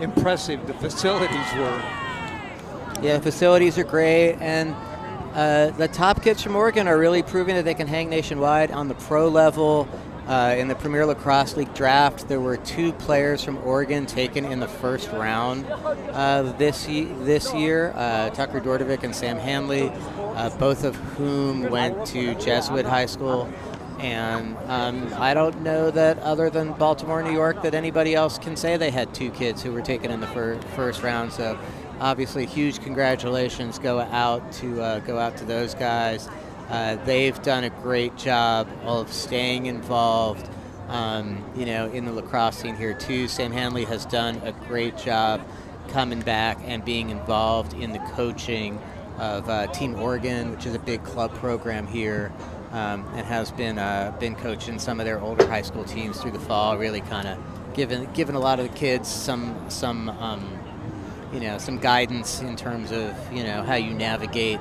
impressive the facilities were. Yeah, facilities are great, and the top kids from Oregon are really proving that they can hang nationwide on the pro level. In the Premier Lacrosse League draft, there were 2 players from Oregon taken in the first round this year, Tucker Dordovic and Sam Hanley, both of whom went to Jesuit High School. And I don't know that other than Baltimore, New York, that anybody else can say they had 2 kids who were taken in the first round. So obviously, huge congratulations go out to those guys. They've done a great job of staying involved, in the lacrosse scene here too. Sam Hanley has done a great job coming back and being involved in the coaching of Team Oregon, which is a big club program here, and has been coaching some of their older high school teams through the fall. Really kind of giving a lot of the kids some guidance in terms of how you navigate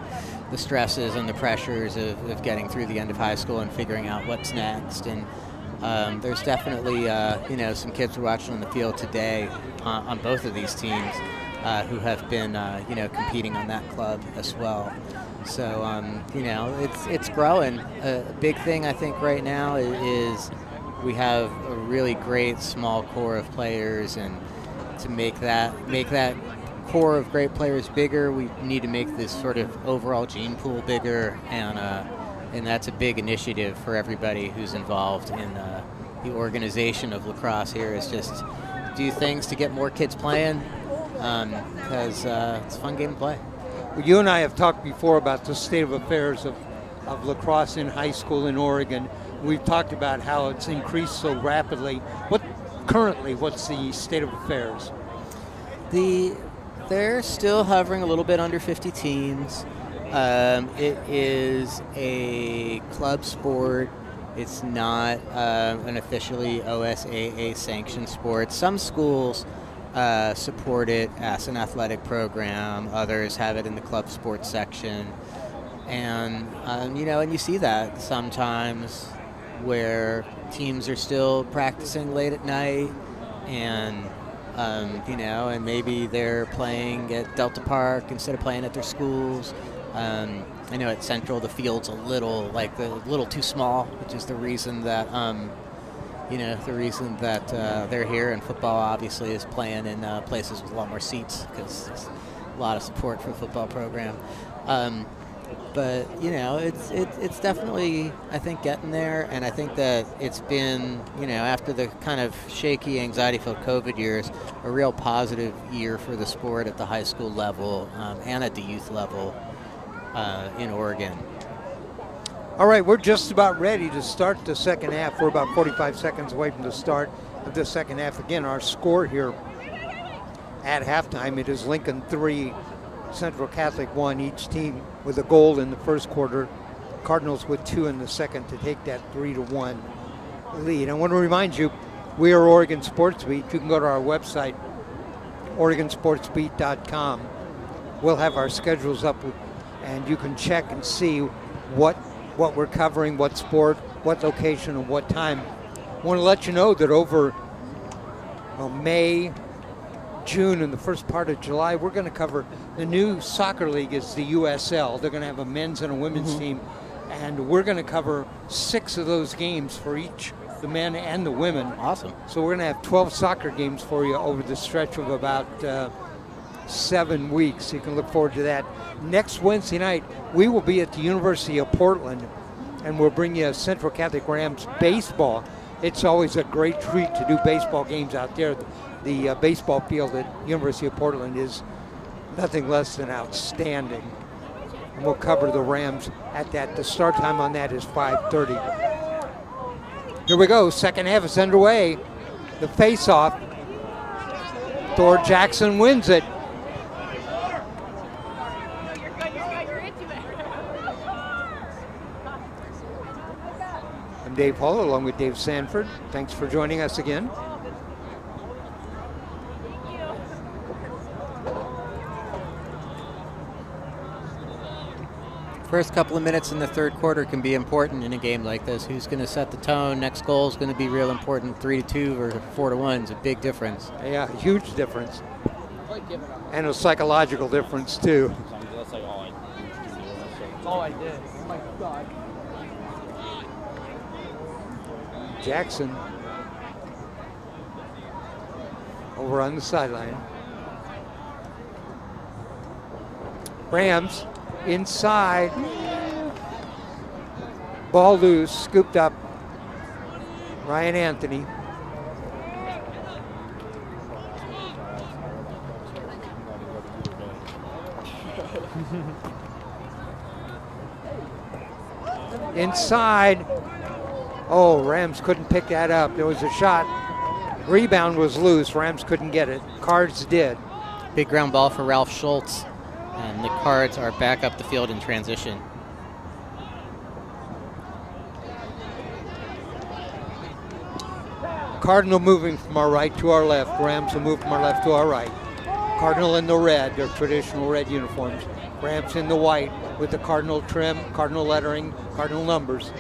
the stresses and the pressures of getting through the end of high school and figuring out what's next. And there's definitely some kids we're watching on the field today on both of these teams who have been competing on that club as well. So, you know, it's growing. A big thing I think right now is we have a really great small core of players, and to make that core of great players bigger, we need to make this sort of overall gene pool bigger, and that's a big initiative for everybody who's involved in the organization of lacrosse here, is just do things to get more kids playing, because it's a fun game to play. Well, you and I have talked before about the state of affairs of lacrosse in high school in Oregon. We've talked about how it's increased so rapidly. What's the state of affairs? They're still hovering a little bit under 50 teams. It is a club sport. It's not an officially OSAA sanctioned sport. Some schools support it as an athletic program. Others have it in the club sports section. And, you know, and you see that sometimes where teams are still practicing late at night, and, you know, and maybe they're playing at Delta Park instead of playing at their schools. I know at Central the field's a little too small, which is the reason that they're here. And football obviously is playing in places with a lot more seats because there's a lot of support for the football program. But you know, it's definitely, I think, getting there, and I think that it's been, you know, after the kind of shaky, anxiety-filled COVID years, a real positive year for the sport at the high school level and at the youth level in Oregon. All right, we're just about ready to start the second half. We're about 45 seconds away from the start of the second half. Again, our score here at halftime, it is Lincoln 3, Central Catholic 1, each team with a goal in the first quarter. Cardinals with 2 in the second to take that 3-1 lead. I want to remind you, we are Oregon Sports Beat. You can go to our website, OregonSportsBeat.com. We'll have our schedules up, and you can check and see what we're covering, what sport, what location, and what time. I want to let you know that over May, June, and the first part of July, we're going to cover the new soccer league is the USL. They're going to have a men's and a women's team, and we're going to cover 6 of those games for each, the men and the women. Awesome. So we're going to have 12 soccer games for you over the stretch of about 7 weeks. You can look forward to that. Next Wednesday night, we will be at the University of Portland, and we'll bring you Central Catholic Rams baseball. It's always a great treat to do baseball games out there. The baseball field at University of Portland is nothing less than outstanding. And we'll cover the Rams at that. The start time on that is 5:30. Here we go. Second half is underway. The face-off. Thor Jackson wins it. I'm Dave Hall along with Dave Sanford. Thanks for joining us again. First couple of minutes in the third quarter can be important in a game like this. Who's going to set the tone? Next goal is going to be real important. 3-2 or 4-1 is a big difference. Yeah, huge difference. And a psychological difference, too. That's all I did. Oh my God. Jackson over on the sideline. Rams inside. Ball loose, scooped up. Ryan Anthony. Inside. Oh, Rams couldn't pick that up. There was a shot. Rebound was loose. Rams couldn't get it. Cards did. Big ground ball for Ralph Schultz. And the Cards are back up the field in transition. Cardinal moving from our right to our left. Rams will move from our left to our right. Cardinal in the red, their traditional red uniforms. Rams in the white with the Cardinal trim, Cardinal lettering, Cardinal numbers.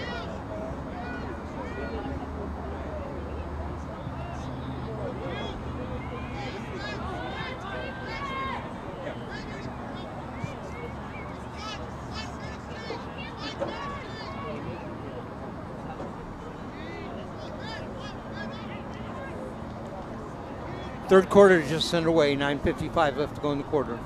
Third quarter is just underway. 9:55 left to go in the quarter.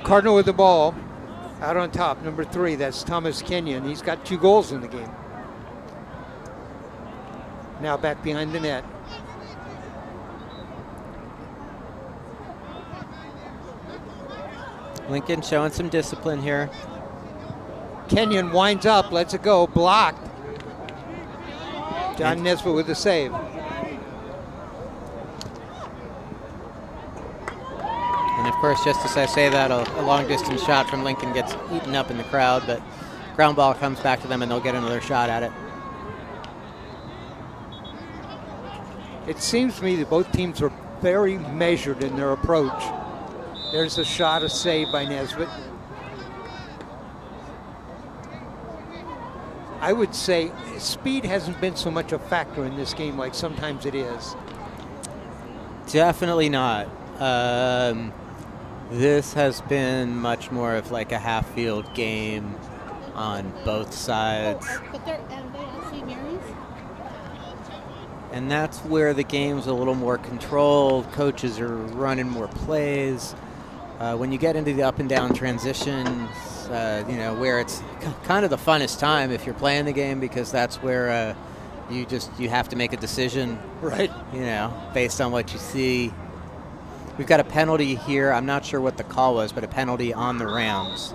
Cardinal with the ball. Out on top, number 3. That's Thomas Kenyon. He's got 2 goals in the game. Now back behind the net. Lincoln showing some discipline here. Kenyon winds up, lets it go, blocked. John Nesbitt with the save. And of course, just as I say that, a long distance shot from Lincoln gets eaten up in the crowd, but ground ball comes back to them and they'll get another shot at it. It seems to me that both teams are very measured in their approach. There's a shot, a save by Nesbitt. I would say speed hasn't been so much a factor in this game like sometimes it is. Definitely not. This has been much more of like a half-field game on both sides. But they're at St. Mary's? And that's where the game's a little more controlled. Coaches are running more plays. When you get into the up and down transitions, where it's kind of the funnest time if you're playing the game, because that's where you have to make a decision, right? Based on what you see. We've got a penalty here. I'm not sure what the call was, but a penalty on the Rams,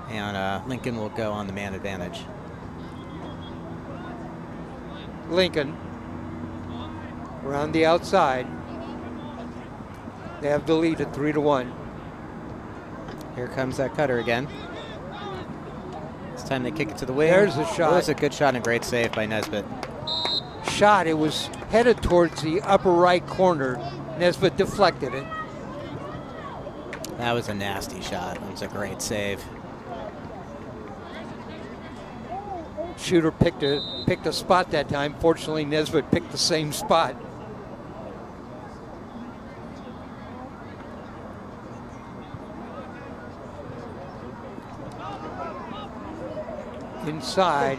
and Lincoln will go on the man advantage. Lincoln around the outside. They have the lead at 3-1. Here comes that cutter again. This time they kick it to the wing. There's a shot. It was a good shot and a great save by Nesbitt. Shot. It was headed towards the upper right corner. Nesbitt deflected it. That was a nasty shot. It was a great save. Shooter picked a spot that time. Fortunately, Nesbitt picked the same spot. Inside.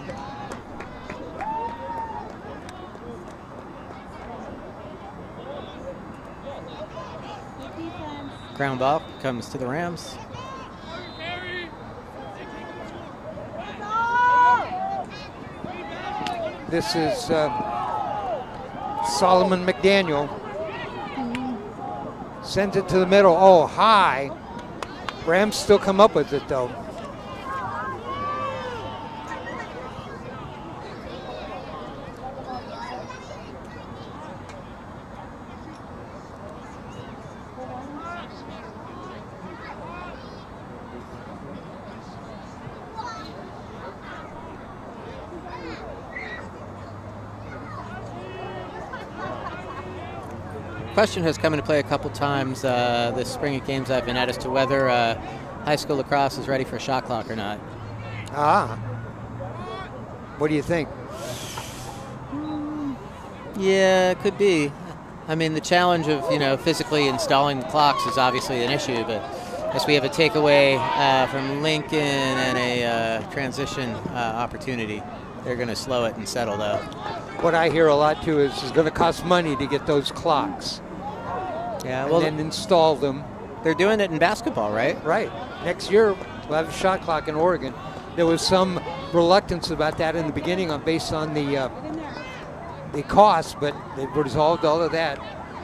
Ground ball comes to the Rams. This is Solomon McDaniel. Sends it to the middle. Oh, high. Rams still come up with it, though. Question has come into play a couple times this spring at games I've been at as to whether high school lacrosse is ready for a shot clock or not. What do you think? Yeah, it could be. I mean, the challenge of physically installing the clocks is obviously an issue, but as we have a takeaway from Lincoln and a transition opportunity, they're going to slow it and settle though. What I hear a lot too is it's going to cost money to get those clocks. Yeah, well, and then install them. They're doing it in basketball, right? Right. Next year we'll have a shot clock in Oregon. There was some reluctance about that in the beginning based on the cost, but they've resolved all of that.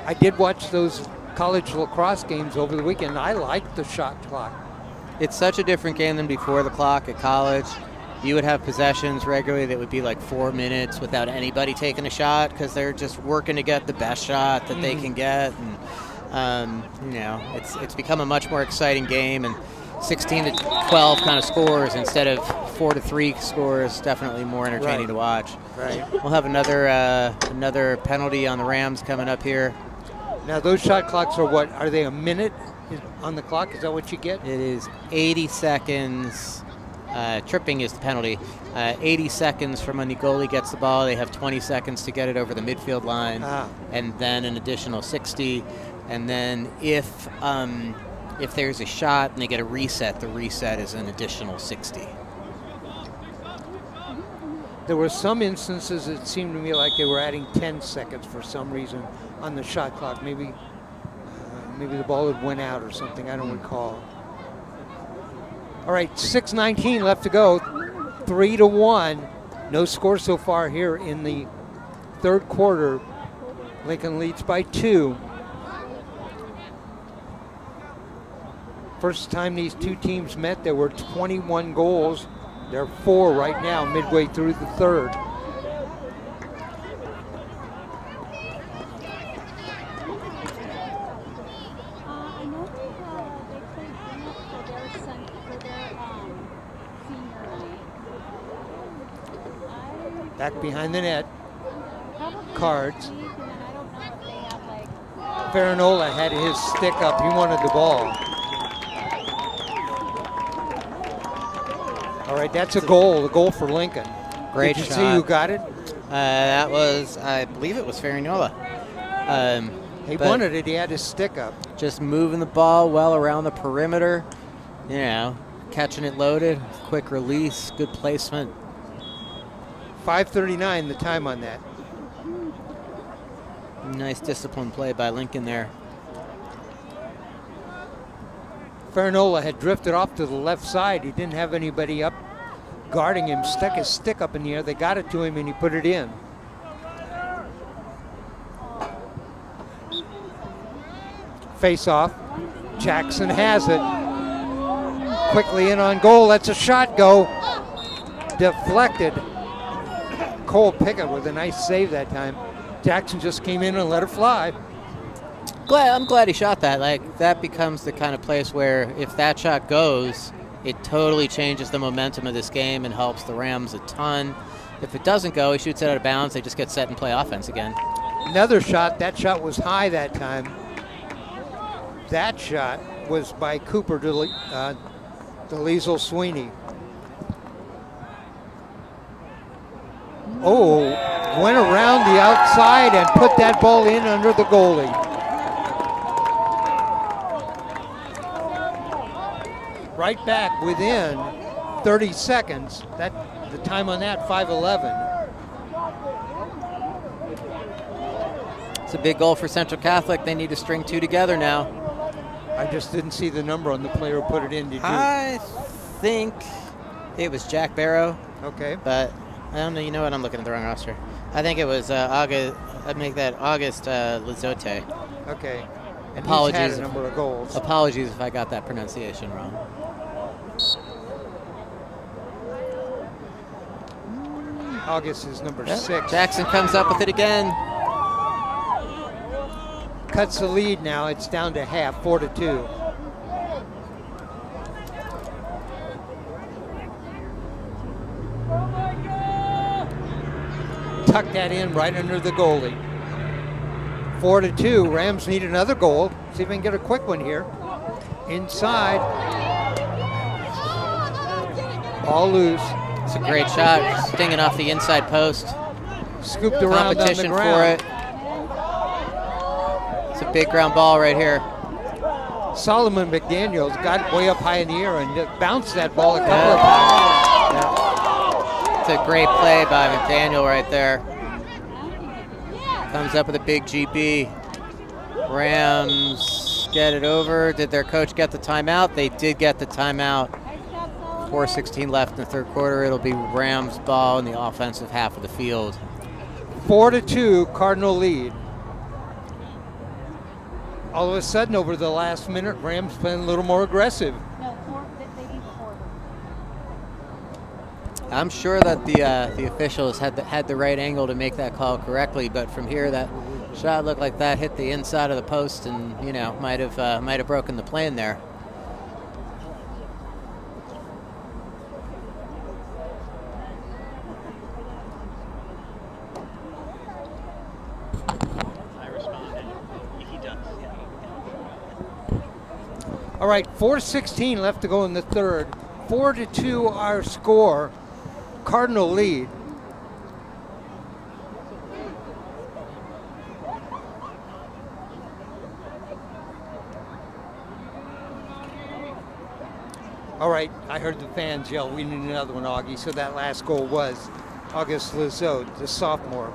I did watch those college lacrosse games over the weekend. I liked the shot clock. It's such a different game than before the clock at college. You would have possessions regularly that would be like 4 minutes without anybody taking a shot because they're just working to get the best shot that they can get. And, it's become a much more exciting game, and 16 to 12 kind of scores instead of 4 to 3 scores. Definitely more entertaining to watch. Right. We'll have another penalty on the Rams coming up here. Now those shot clocks are what? Are they a minute on the clock? Is that what you get? It is 80 seconds. Tripping is the penalty. 80 seconds from when the goalie gets the ball. They have 20 seconds to get it over the midfield line, and then an additional 60. And then if if there's a shot and they get a reset, the reset is an additional 60. There were some instances it seemed to me like they were adding 10 seconds for some reason on the shot clock. Maybe the ball had went out or something. I don't recall. All right, 6:19 left to go. 3-1. No score so far here in the third quarter. Lincoln leads by 2. First time these two teams met, there were 21 goals. There are 4 right now, midway through the third. I know they played warmups for their senior night. Back behind the net. Probably Cards. and then I don't know if they have like. Farinola had his stick up. He wanted the ball. All right, that's a goal for Lincoln. Great Did you shot. see who got it? That was, I believe it was Farinola. He but wanted it. He had his stick up. just moving the ball well around the perimeter, you know, catching it loaded, quick release, good placement. 5:39 the time on that. Nice disciplined play by Lincoln there. Farinola had drifted off to the left side. He didn't have anybody up guarding him. Stuck his stick up in the air. They got it to him and he put it in. Face off. Jackson has it. Quickly in on goal. That's a shot go. Deflected. Cole Pickett with a nice save that time. Jackson just came in and let it fly. I'm glad he shot that. Like, that becomes the kind of place where if that shot goes, it totally changes the momentum of this game and helps the Rams a ton. If it doesn't go, he shoots it out of bounds, they just get set and play offense again. Another shot. That shot was high that time. That shot was by Cooper DeLiesel Sweeney. Oh, went around the outside and put that ball in under the goalie. Right back within 30 seconds. The time on that, 5:11. It's a big goal for Central Catholic. They need to string 2 together now. I just didn't see the number on the player who put it in. Did you? I think it was Jack Barrow, Okay. but I don't know. You know what? I'm looking at the wrong roster. I think it was August. I'd make that August Lizotte. Okay. And Apologies. he's had a number of goals. Apologies if I got that pronunciation wrong. August is number Yep. 6. Jackson comes up with it again. Cuts the lead now. It's down to half, 4-2. Tuck that in right under the goalie. 4-2. Rams need another goal. See if we can get a quick one here. Inside. Ball loose. It's a great shot, stinging off the inside post. Scooped around on the Competition for ground. it. It's a big ground ball right here. Solomon McDaniels got way up high in the air and just bounced that ball a couple of times. Yeah. It's a great play by McDaniel right there. Comes up with a big GB. Rams get it over. Did their coach get the timeout? They did get the timeout. 4:16 left in the third quarter. It'll be Rams ball in the offensive half of the field. 4-2, Cardinal lead. All of a sudden, over the last minute, Rams playing a little more aggressive. No, they need 4. I'm sure that the officials had the right angle to make that call correctly, but from here, that shot looked like that hit the inside of the post, and might have broken the plane there. All right, 4:16 left to go in the third. 4-2 our score. Cardinal lead. All right, I heard the fans yell, we need another one, Augie. So that last goal was August Lizzo, the sophomore.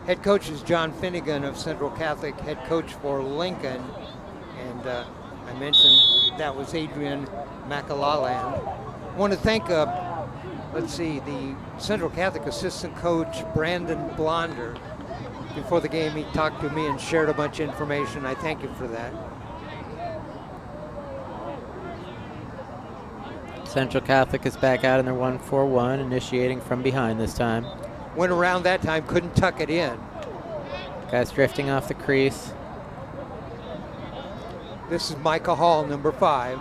Head coach is John Finnegan of Central Catholic, head coach for Lincoln. And I mentioned that was Adrian McAlalan. I want to thank, the Central Catholic assistant coach, Brandon Blonder. Before the game, he talked to me and shared a bunch of information. I thank him for that. Central Catholic is back out in their 1-4-1, initiating from behind this time. Went around that time, couldn't tuck it in. Guys drifting off the crease. This is Micah Hall, number 5.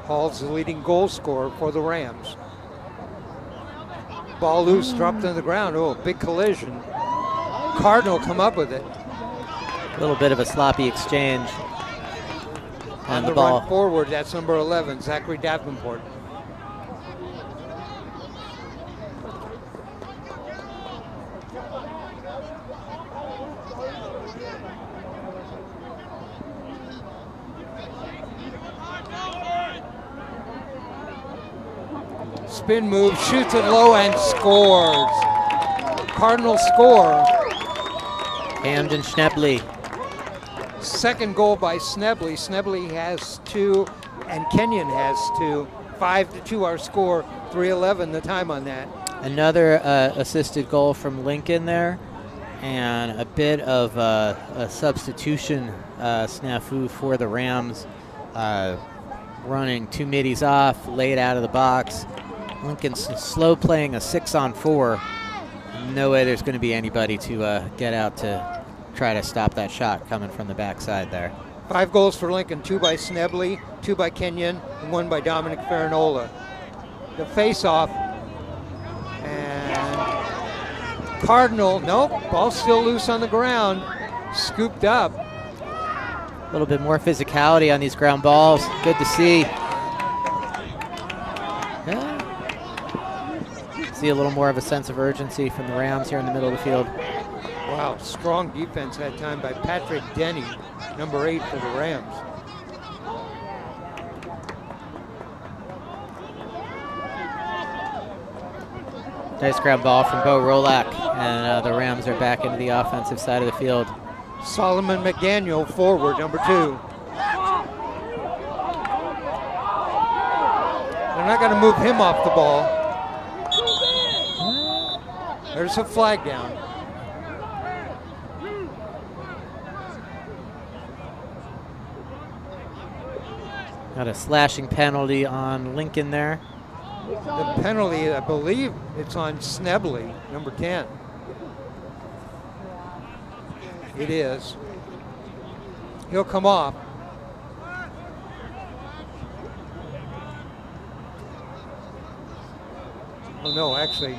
Hall's the leading goal scorer for the Rams. Ball loose, dropped on the ground. Oh, big collision. Cardinal come up with it. A little bit of a sloppy exchange on the ball. Run forward, that's number 11, Zachary Davenport. Spin move, shoots it low and scores. Cardinals score. Camden Schnebley. Second goal by Schnebley. Schnebley has 2 and Kenyon has 2. 5-2 our score, 3:11 the time on that. Another assisted goal from Lincoln there, and a bit of a substitution snafu for the Rams. Running 2 middies off, laid out of the box. Lincoln's slow playing a 6-on-4. No way there's going to be anybody to get out to try to stop that shot coming from the backside there. 5 goals for Lincoln, 2 by Schnebley, 2 by Kenyon, and 1 by Dominic Farinola. The face-off, and Cardinal, nope, ball still loose on the ground, scooped up. A little bit more physicality on these ground balls. Good to see. Yeah. See a little more of a sense of urgency from the Rams here in the middle of the field. Wow, strong defense that time by Patrick Denny, number 8 for the Rams. Nice ground ball from Bo Rolak, and the Rams are back into the offensive side of the field. Solomon McDaniel forward, number 2. They're not going to move him off the ball. There's a flag down. Got a slashing penalty on Lincoln there. The penalty, I believe it's on Schnebley, number 10. It is. He'll come off. Oh no, actually,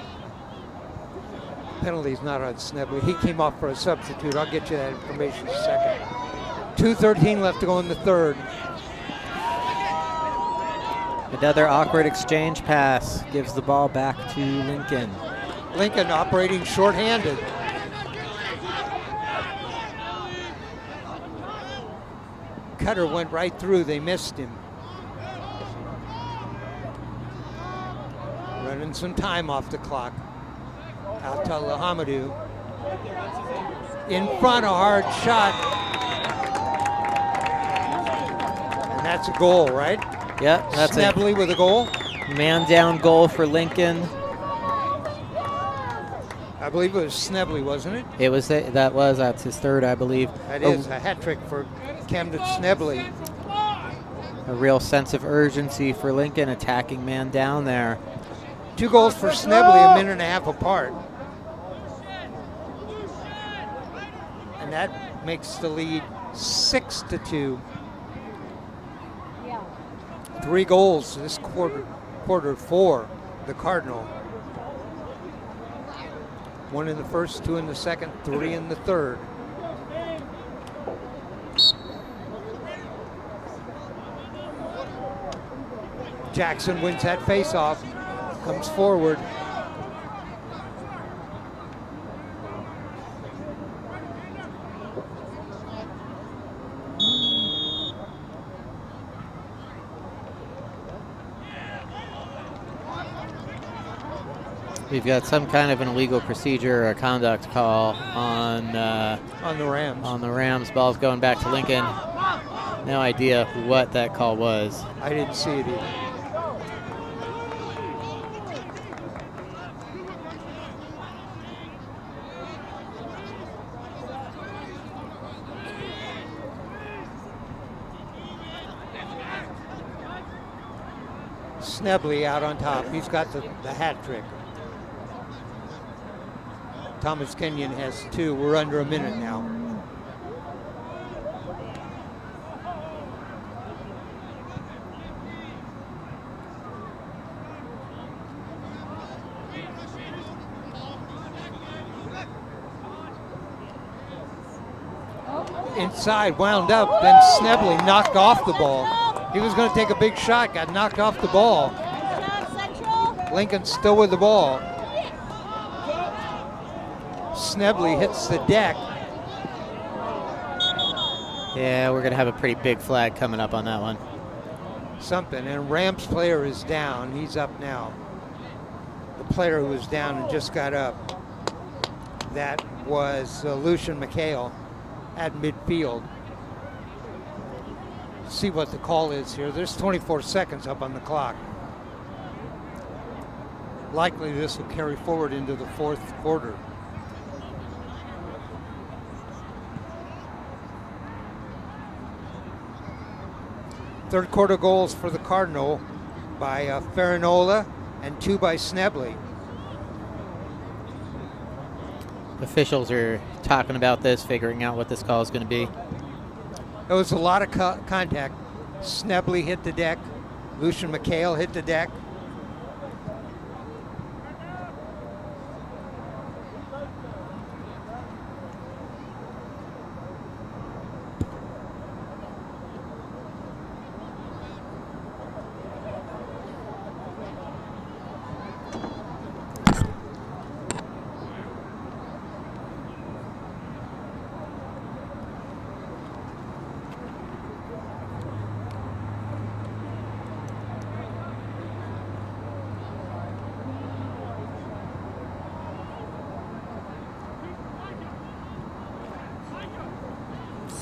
penalty's not on Schnebley. He came off for a substitute. I'll get you that information in a second. 2:13 left to go in the third. Another awkward exchange pass gives the ball back to Lincoln. Lincoln operating shorthanded. Cutter went right through, they missed him. Running some time off the clock. Out to Lahamadou. In front, a hard shot. And that's a goal, right? Yep, that's Schnebley with a goal. Man down goal for Lincoln. I believe it was Schnebley, wasn't it? It was that's his third, I believe. That is a hat trick for Camden Schnebley. A real sense of urgency for Lincoln, attacking man down there. 2 goals for Schnebley, a minute and a half apart. And that makes the lead 6-2. 3 goals this quarter for the Cardinal. 1 in the first, 2 in the second, 3 in the third. Jackson wins that face-off, comes forward. We've got some kind of an illegal procedure or a conduct call on the Rams. On the Rams. Ball's going back to Lincoln. No idea what that call was. I didn't see it either. Snebley out on top. He's got the hat trick. Thomas Kenyon has 2. We're under a minute now. Inside, wound up, then Snebley knocked off the ball. He was going to take a big shot, got knocked off the ball. Lincoln still with the ball. Snebley hits the deck. Yeah, we're going to have a pretty big flag coming up on that one. Something, and Rams player is down. He's up now. The player who was down and just got up, that was Lucian McHale at midfield. See what the call is here. There's 24 seconds up on the clock. Likely this will carry forward into the 4th quarter. Third quarter goals for the Cardinal by Farinola and 2 by Snebley. Officials are talking about this, figuring out what this call is going to be. There was a lot of contact. Snebley hit the deck. Lucian McHale hit the deck.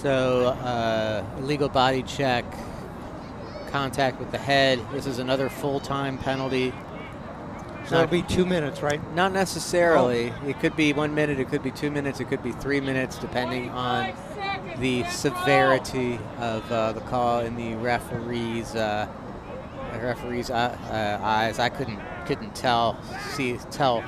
So, illegal body check, contact with the head. This is another full-time penalty. So it'll be 2 minutes, right? Not necessarily. Oh. It could be 1 minute, it could be 2 minutes, it could be 3 minutes, depending on the severity of the call in the referee's eyes. I couldn't tell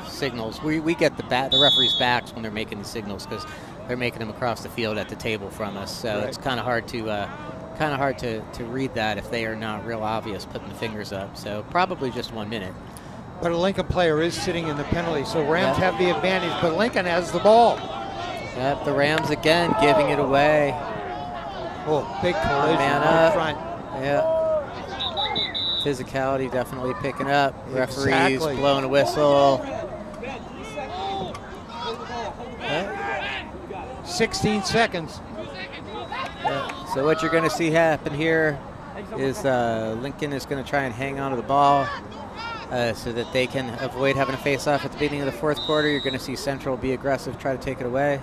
signals. We get the referee's backs when they're making the signals because they're making them across the field at the table from us. So right. It's kind of hard to read that if they are not real obvious putting the fingers up. So probably just 1 minute. But a Lincoln player is sitting in the penalty, so Rams have the advantage, but Lincoln has the ball. Yep, the Rams again giving it away. Oh, big collision Man up front. Yeah. Physicality definitely picking up. Exactly. Referees blowing a whistle. 16 seconds. Yeah. So what you're going to see happen here is Lincoln is going to try and hang on to the ball so that they can avoid having a face-off at the beginning of the 4th quarter. You're going to see Central be aggressive, try to take it away.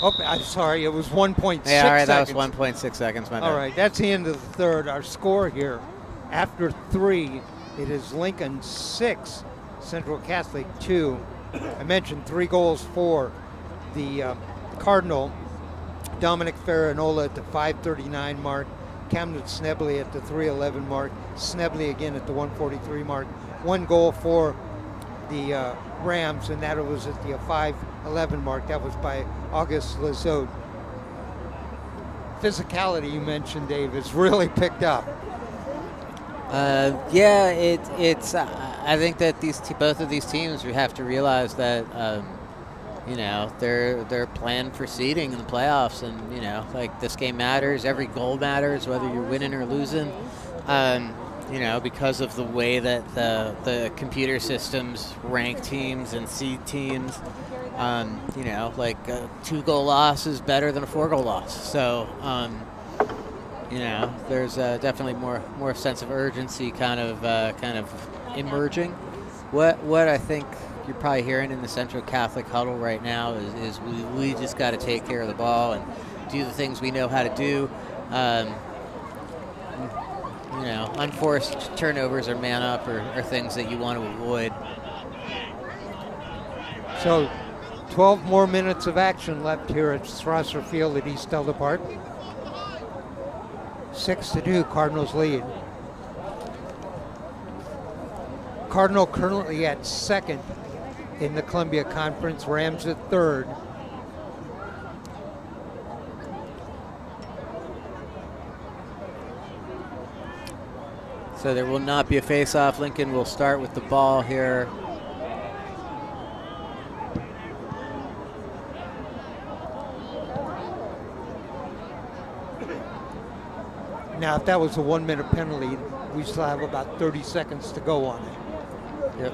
Oh, I'm sorry. It was 1.6 Yeah, all right, seconds. that was 1.6 seconds. My bad. All right, that's the end of the 3rd. Our score here, after 3, it is Lincoln 6, Central Catholic 2. I mentioned 3 goals for the Cardinal. Dominic Farinola at the 5:39 mark. Camden Snebley at the 3:11 mark. Snebley again at the 1:43 mark. 1 goal for the Rams, and that was at the 5:11 mark. That was by August Lazote. Physicality, you mentioned, Dave, is really picked up. Yeah, it's. I think that both of these teams, we have to realize that they're playing for seeding in the playoffs, and like this game matters. Every goal matters, whether you're winning or losing. because of the way that the computer systems rank teams and seed teams, like a 2-goal loss is better than a 4-goal loss. So, there's definitely more sense of urgency kind of emerging. What I think you're probably hearing in the Central Catholic huddle right now is we just got to take care of the ball and do the things we know how to do. Unforced turnovers or man up are things that you want to avoid. So 12 more minutes of action left here at Strasser Field at East Delta Park. 6-2, Cardinals lead. Cardinal currently at second in the Columbia Conference, Rams at third. So there will not be a face-off. Lincoln will start with the ball here. Now, if that was a 1-minute penalty, we still have about 30 seconds to go on it. Yep.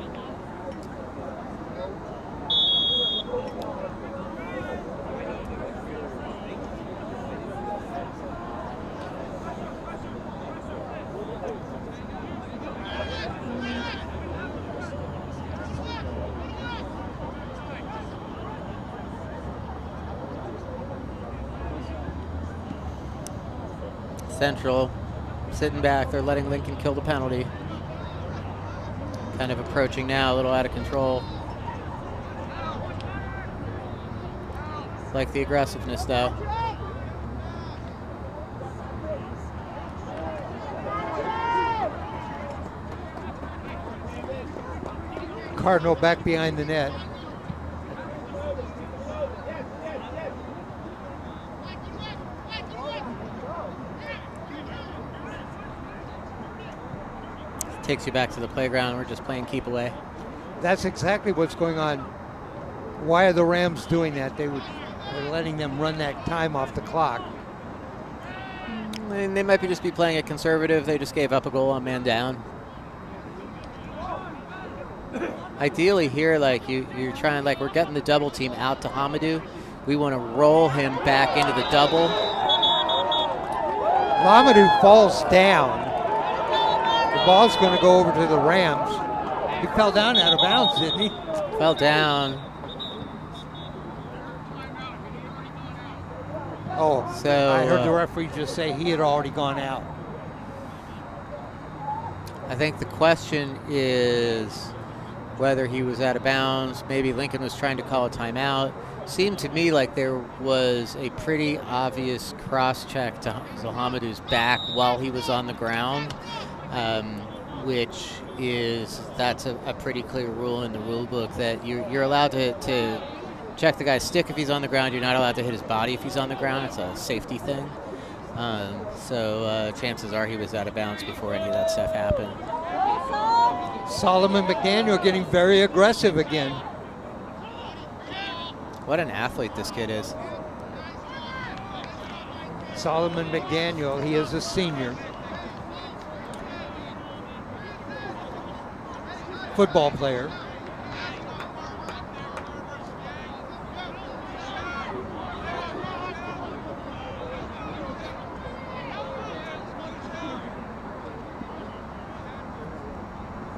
Central sitting back. They're letting Lincoln kill the penalty. Kind of approaching now, a little out of control. Like the aggressiveness, though. Cardinal back behind the net. Takes you back to the playground. We're just playing keep away. That's exactly what's going on. Why are the Rams doing that? They're letting them run that time off the clock. And they might just be playing it conservative. They just gave up a goal on man down. Ideally here, like you're trying, like we're getting the double team out to Hamadou. We want to roll him back into the double. Hamadou falls down. The ball's going to go over to the Rams. He fell down out of bounds, didn't he? Fell down. Oh, so I heard the referee just say he had already gone out. I think the question is whether he was out of bounds. Maybe Lincoln was trying to call a timeout. Seemed to me like there was a pretty obvious cross-check to Hamadou's back while he was on the ground. Which is, that's a pretty clear rule in the rule book that you're allowed to check the guy's stick if he's on the ground. You're not allowed to hit his body if he's on the ground. It's a safety thing. So chances are he was out of bounds before any of that stuff happened. Solomon McDaniel getting very aggressive again. What an athlete this kid is. Solomon McDaniel, he is a senior. Football player.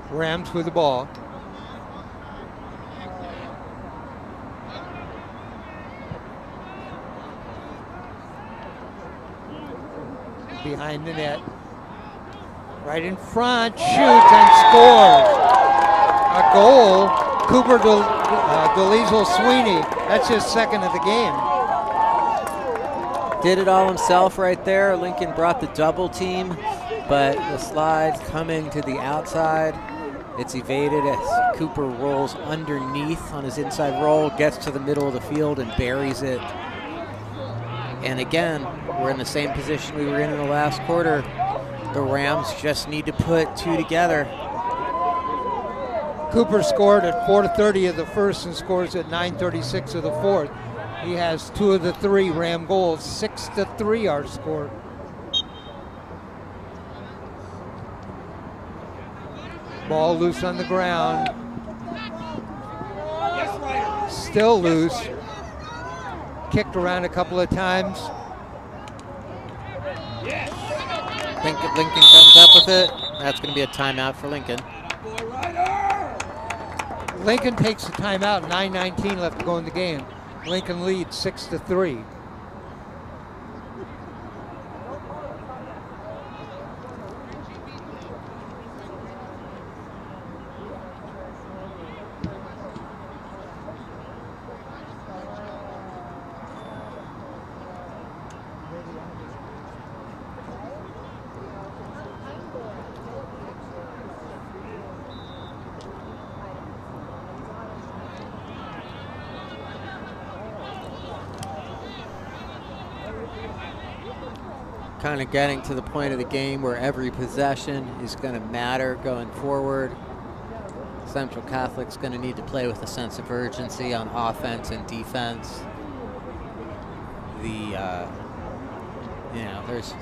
Rams with the ball. Behind the net. Right in front, shoots and scores. A goal, Cooper Delizel Sweeney. That's his second of the game. Did it all himself right there. Lincoln brought the double team, but the slide coming to the outside. It's evaded as Cooper rolls underneath on his inside roll, gets to the middle of the field and buries it. And again, we're in the same position we were in the last quarter. The Rams just need to put two together. Cooper scored at 4:30 of the first and scores at 9:36 of the fourth. He has 2 of the 3 Ram goals. 6-3 our score. Ball loose on the ground. Still loose. Kicked around a couple of times. Lincoln comes up with it. That's going to be a timeout for Lincoln. Lincoln takes the timeout. 9:19 left to go in the game. Lincoln leads 6-3. Kind of getting to the point of the game where every possession is going to matter going forward. Central Catholic's going to need to play with a sense of urgency on offense and defense.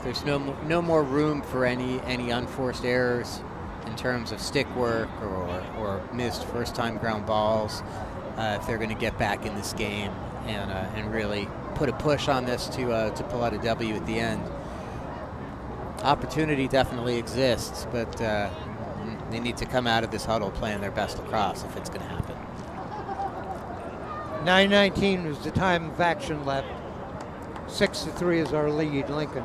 There's no more room for any unforced errors in terms of stick work or missed first-time ground balls if they're going to get back in this game and really put a push on this to pull out a W at the end. Opportunity definitely exists, but they need to come out of this huddle playing their best lacrosse if it's going to happen. 9:19 is the time of action left. 6-3 is our lead, Lincoln.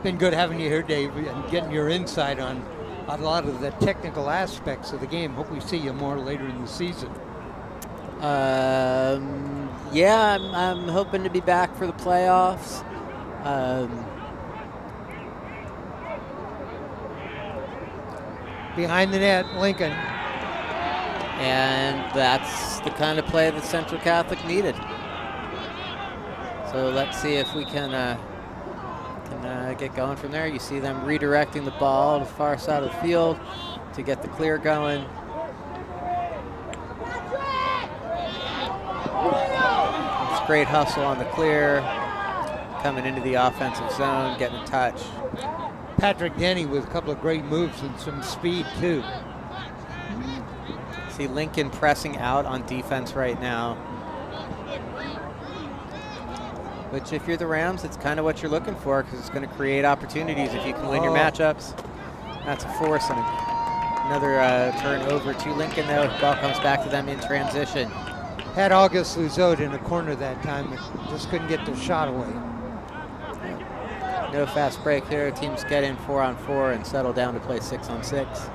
Been good having you here, Dave, and getting your insight on a lot of the technical aspects of the game. Hope we see you more later in the season. Yeah, I'm hoping to be back for the playoffs. Behind the net, Lincoln. And that's the kind of play that Central Catholic needed. So let's see if we can get going from there. You see them redirecting the ball to the far side of the field to get the clear going. It's great hustle on the clear, coming into the offensive zone, getting a touch. Patrick Denny with a couple of great moves and some speed too. See Lincoln pressing out on defense right now. Which, if you're the Rams, it's kind of what you're looking for because it's going to create opportunities if you can win your matchups. That's a force and another turnover to Lincoln, though. Ball comes back to them in transition. Had August Luzote in the corner that time, but just couldn't get the shot away. No fast break here. Teams get in 4-on-4 and settle down to play 6-on-6.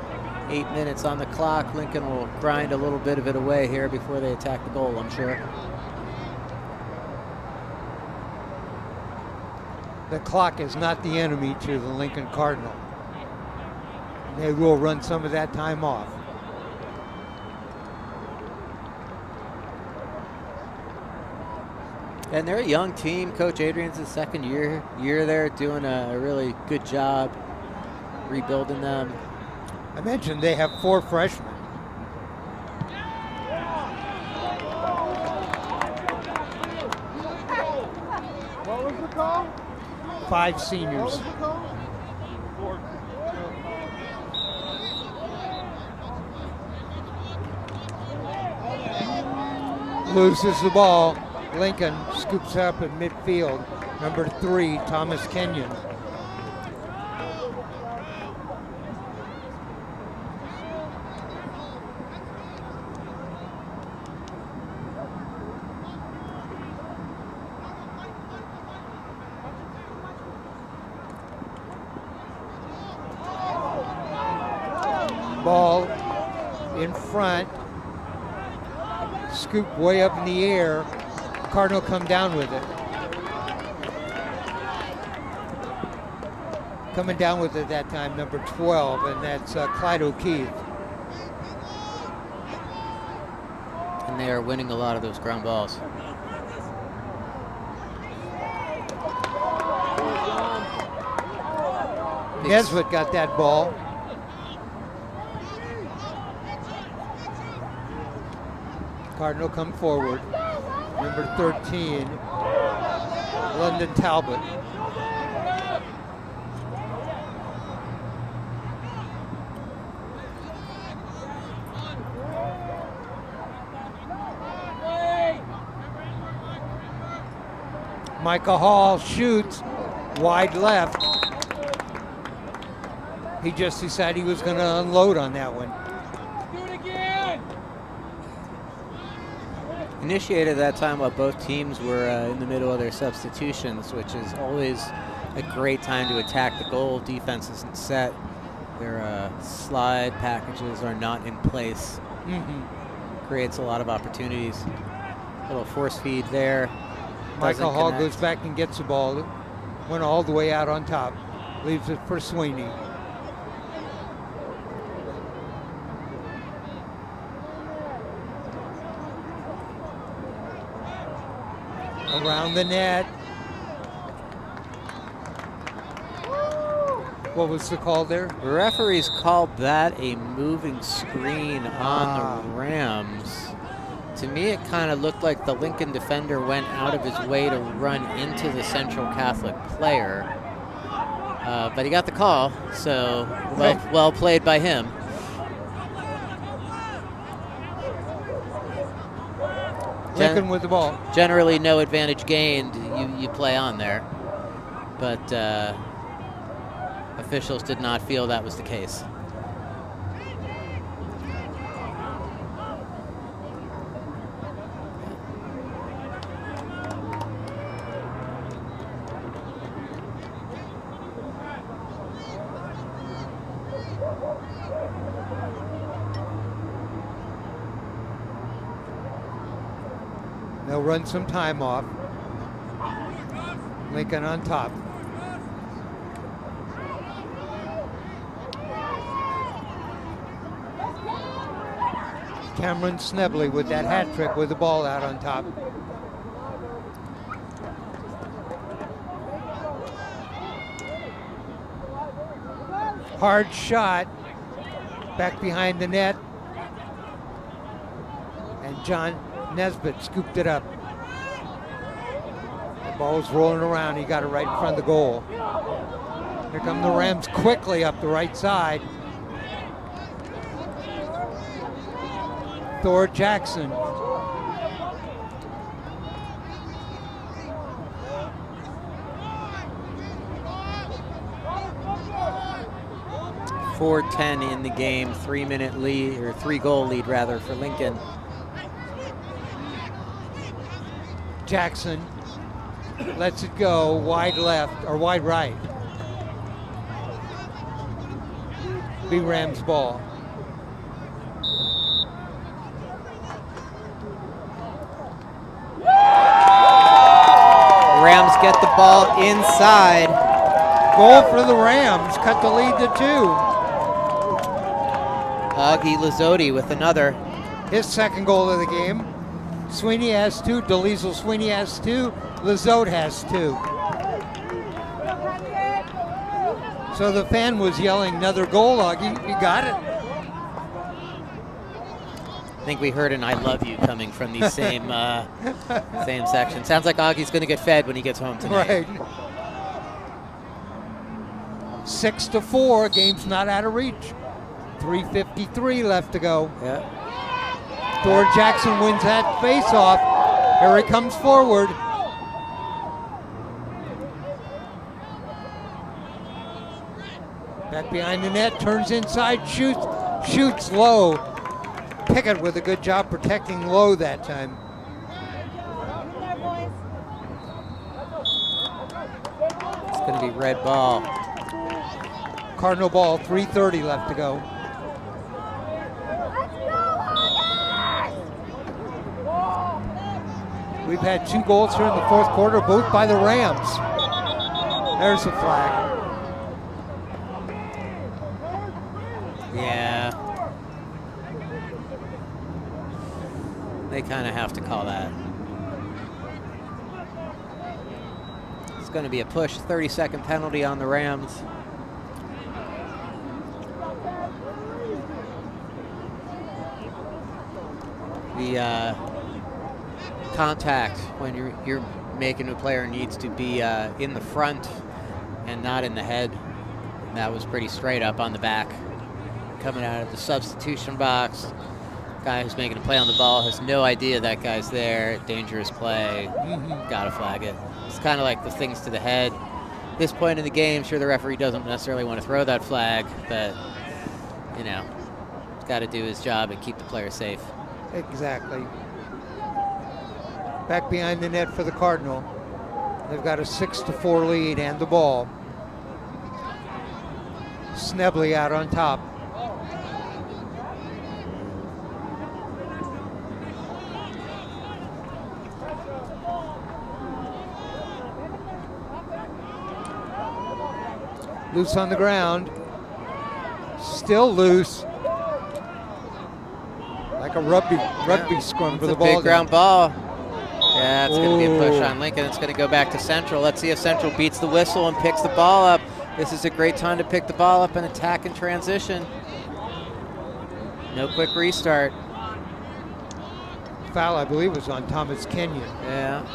8 minutes on the clock. Lincoln will grind a little bit of it away here before they attack the goal, I'm sure. The clock is not the enemy to the Lincoln Cardinal. They will run some of that time off. And they're a young team. Coach Adrian's his second year there, doing a really good job rebuilding them. I mentioned they have 4 freshmen. What was the call? 5 seniors. Loses the ball. Lincoln scoops up in midfield. Number 3, Thomas Kenyon. Ball in front, scoop way up in the air. Cardinal come down with it. Coming down with it that time, number 12, and that's Clyde O'Keefe. And they are winning a lot of those ground balls. Nesbitt got that ball. Cardinal come forward. Number 13, London Talbot. Micah Hall shoots wide left. He just decided he was going to unload on that one. Do it again. Initiated that time while both teams were in the middle of their substitutions, which is always a great time to attack the goal. Defense isn't set. Their slide packages are not in place. Creates a lot of opportunities. A little force feed there. Michael Hall goes back and gets the ball. Went all the way out on top. Leaves it for Sweeney. Around the net. What was the call there? The referees called that a moving screen on the Rams. To me, it kind of looked like the Lincoln defender went out of his way to run into the Central Catholic player. But he got the call, so well played by him. Lincoln with the ball. Generally, no advantage gained. You play on there. But officials did not feel that was the case. They'll run some time off. Lincoln on top. Cameron Snebley with that hat trick with the ball out on top. Hard shot. Back behind the net. And John Nesbitt scooped it up. The ball was rolling around. He got it right in front of the goal. Here come the Rams quickly up the right side. Thor Jackson. .410 in the game, 3-minute lead, or 3-goal lead rather, for Lincoln. Jackson lets it go wide left or wide right. Be Rams ball. Rams get the ball inside. Goal for the Rams, cut the lead to 2. Augie Lazzotti with another. His second goal of the game. Sweeney has 2, DeLiesel Sweeney has 2, Lazzotti has 2. So the fan was yelling, another goal, Augie, you got it. I think we heard an "I love you" coming from the same same section. Sounds like Augie's going to get fed when he gets home tonight. Right. 6-4, game's not out of reach. 3:53 left to go. Yeah. Thor Jackson wins that face-off. Here he comes forward. Back behind the net, turns inside, shoots low. Pickett with a good job protecting low that time. It's going to be red ball. Cardinal ball, 3:30 left to go. We've had 2 goals here in the 4th quarter, both by the Rams. There's the flag. Yeah. They kind of have to call that. It's going to be a push, 30-second penalty on the Rams. the contact when you're making a player needs to be in the front and not in the head. And that was pretty straight up on the back. Coming out of the substitution box. Guy who's making a play on the ball has no idea that guy's there. Dangerous play. Gotta flag it. It's kind of like the things to the head. This point in the game, sure, the referee doesn't necessarily want to throw that flag, but, you know, he's got to do his job and keep the player safe. Exactly. Back behind the net for the Cardinal. They've got a 6-4 lead and the ball. Snebley out on top. Loose on the ground. Still loose. Like a rugby scrum for the ball. Big ground ball. Yeah, it's going to be a push on Lincoln. It's going to go back to Central. Let's see if Central beats the whistle and picks the ball up. This is a great time to pick the ball up and attack in transition. No quick restart. Foul, I believe, was on Thomas Kenyon. Yeah.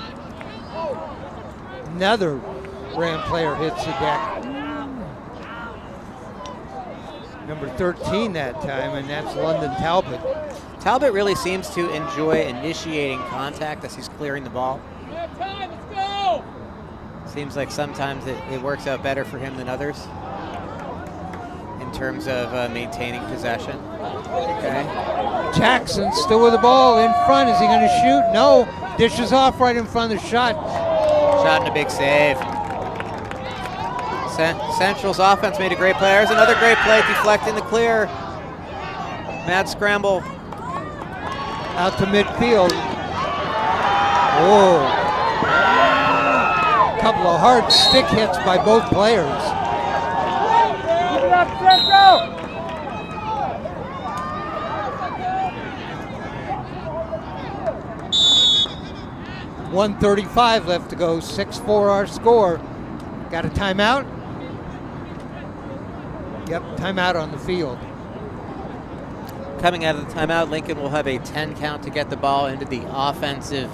Another Ram player hits the deck. Number 13 that time, and that's London Talbot. Talbot really seems to enjoy initiating contact as he's clearing the ball. Seems like sometimes it works out better for him than others in terms of maintaining possession. Okay. Jackson still with the ball in front. Is he going to shoot? No. Dishes off right in front of the shot. Shot and a big save. Central's offense made a great play. There's another great play, deflecting the clear. Mad scramble. Out to midfield. Oh. Couple of hard stick hits by both players. Keep it up, Central! 1:35 left to go. 6-4 our score. Got a timeout? Yep, timeout on the field. Coming out of the timeout, Lincoln will have a 10 count to get the ball into the offensive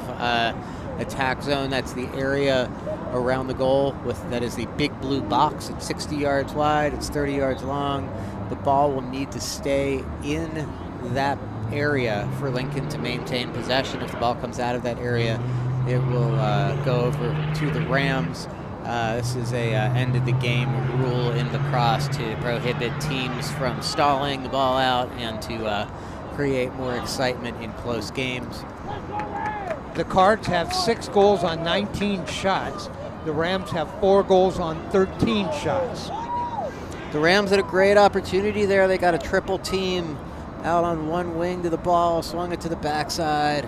attack zone. That's the area around the goal. That is the big blue box. It's 60 yards wide. It's 30 yards long. The ball will need to stay in that area for Lincoln to maintain possession. If the ball comes out of that area, it will go over to the Rams. This is a end of the game rule in lacrosse to prohibit teams from stalling the ball out and to create more excitement in close games. The Cards have 6 goals on 19 shots. The Rams have 4 goals on 13 shots. The Rams had a great opportunity there. They got a triple team out on one wing to the ball, swung it to the backside,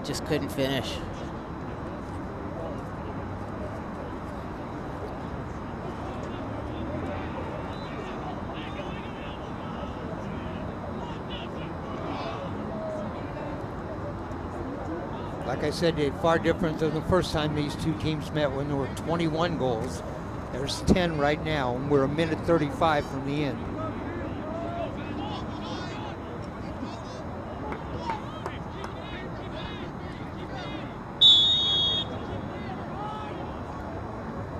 just couldn't finish. Like I said, they're far different than the first time these two teams met when there were 21 goals. There's 10 right now, and we're a minute 35 from the end.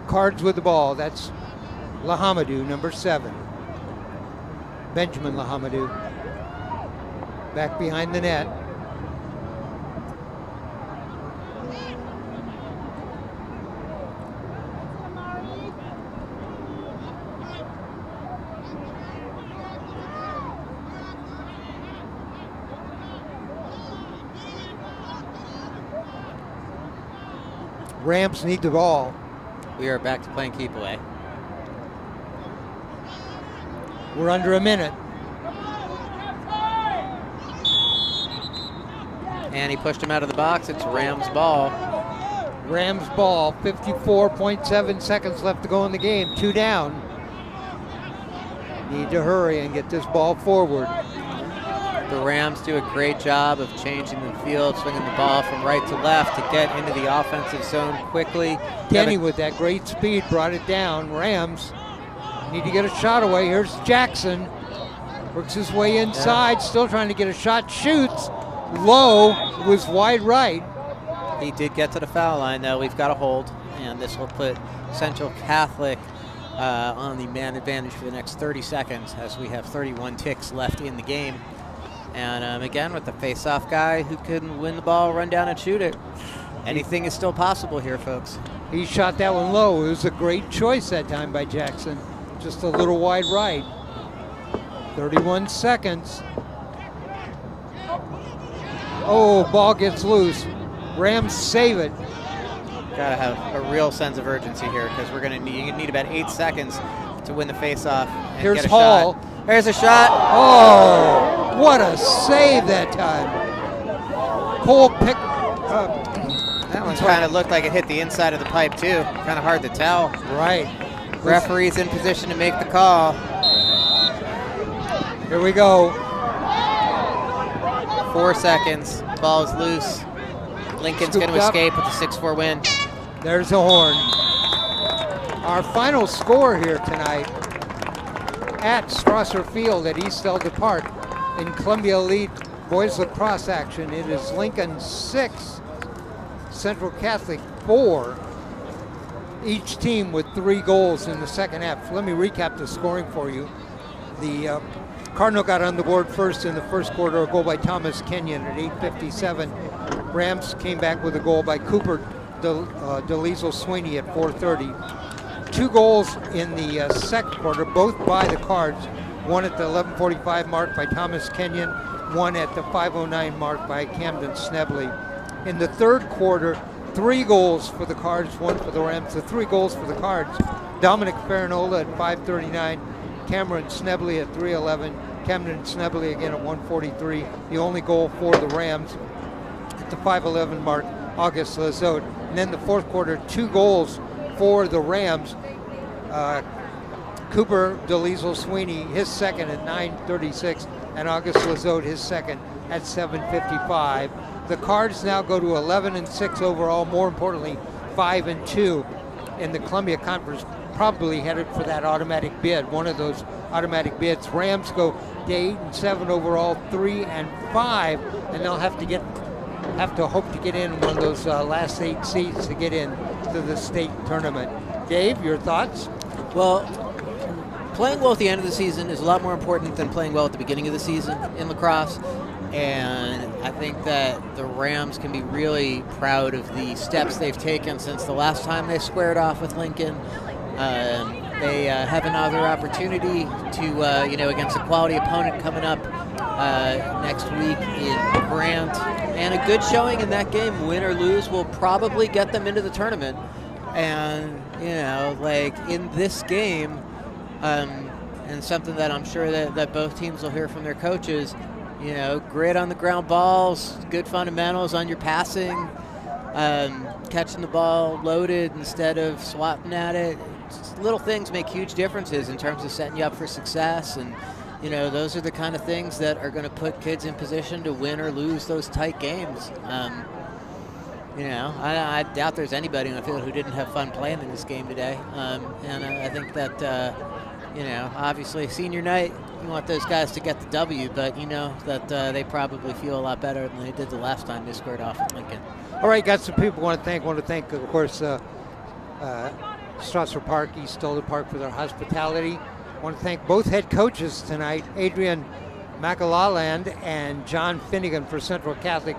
Cards with the ball. That's Lahamadou, number 7. Benjamin Lahamadou. Back behind the net. Rams need the ball. We are back to playing keep away. We're under a minute. And he pushed him out of the box. It's Rams ball. Rams ball. 54.7 seconds left to go in the game. 2 down. Need to hurry and get this ball forward. The Rams do a great job of changing the field, swinging the ball from right to left to get into the offensive zone quickly. Denny with that great speed brought it down. Rams need to get a shot away. Here's Jackson. Works his way inside, still trying to get a shot. Shoots. Low was wide right. He did get to the foul line, though. We've got a hold, and this will put Central Catholic on the man advantage for the next 30 seconds as we have 31 ticks left in the game. And again, with the face-off guy who can win the ball, run down and shoot it. Anything is still possible here, folks. He shot that one low. It was a great choice that time by Jackson. Just a little wide right. 31 seconds. Oh, ball gets loose. Rams save it. Got to have a real sense of urgency here because we're going to need about 8 seconds to win the face-off and Here's get a Hall. shot. There's a shot. Oh, what a save that time. Cole picked That one kind of looked like it hit the inside of the pipe, too. Kind of hard to tell. Right. Referee's in position to make the call. Here we go. 4 seconds. Ball is loose. Lincoln's going to Scooped up. escape with a 6-4 win. There's the horn. Our final score here tonight at Strasser Field at East Elder Park in Columbia Elite Boys Lacrosse action. It is Lincoln 6, Central Catholic 4. Each team with 3 goals in the second half. Let me recap the scoring for you. The Cardinal got on the board first in the first quarter, a goal by Thomas Kenyon at 8:57. Rams came back with a goal by Cooper DeLiesel Sweeney at 4:30. 2 goals in the second quarter, both by the Cards. One at the 11:45 mark by Thomas Kenyon, one at the 5:09 mark by Camden Snebley. In the third quarter, 3 goals for the Cards, 1 for the Rams. The 3 goals for the Cards: Dominic Farinola at 5:39, Cameron Snebley at 3:11, Camden Snebley again at 1:43. The only goal for the Rams at the 5:11 mark, August Lazote. And then the fourth quarter, 2 goals for the Rams. Cooper DeLiesel Sweeney, his second at 9:36, and August Lazote, his second at 7:55. The Cards now go to 11-6 overall. More importantly, 5-2 in the Columbia Conference, probably headed for that automatic bid, one of those automatic bids. Rams go to 8-7 overall, 3-5, and they'll have to hope to get in one of those last 8 seeds to get in to the state tournament. Dave, your thoughts? Well, playing well at the end of the season is a lot more important than playing well at the beginning of the season in lacrosse. And I think that the Rams can be really proud of the steps they've taken since the last time they squared off with Lincoln. They have another opportunity to, against a quality opponent coming up next week in Grant. And a good showing in that game, win or lose, will probably get them into the tournament. And, in this game, and something that I'm sure that both teams will hear from their coaches, grit on the ground balls, good fundamentals on your passing, catching the ball loaded instead of swatting at it. Just little things make huge differences in terms of setting you up for success. And, those are the kind of things that are going to put kids in position to win or lose those tight games. I doubt there's anybody on the field who didn't have fun playing in this game today. And I think that, obviously senior night, you want those guys to get the W, but that they probably feel a lot better than they did the last time they squared off at Lincoln. All right, got some people want to thank, of course, Strasser Park, East Elder Park for their hospitality. I want to thank both head coaches tonight, Adrian McAlaland and John Finnegan for Central Catholic,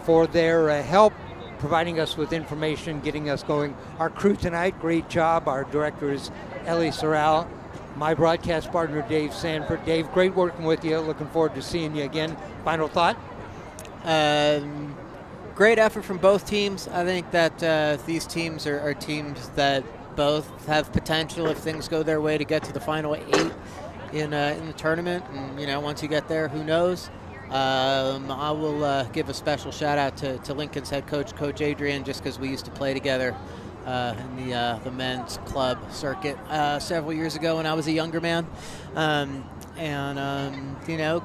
for their help providing us with information, getting us going. Our crew tonight, great job. Our director is Ellie Sorrell. My broadcast partner, Dave Sanford. Dave, great working with you. Looking forward to seeing you again. Final thought? Great effort from both teams. I think that these teams are teams that both have potential, if things go their way, to get to the final 8 in the tournament. And, once you get there, who knows? I will give a special shout out to Lincoln's head coach, Coach Adrian, just because we used to play together in the men's club circuit several years ago when I was a younger man.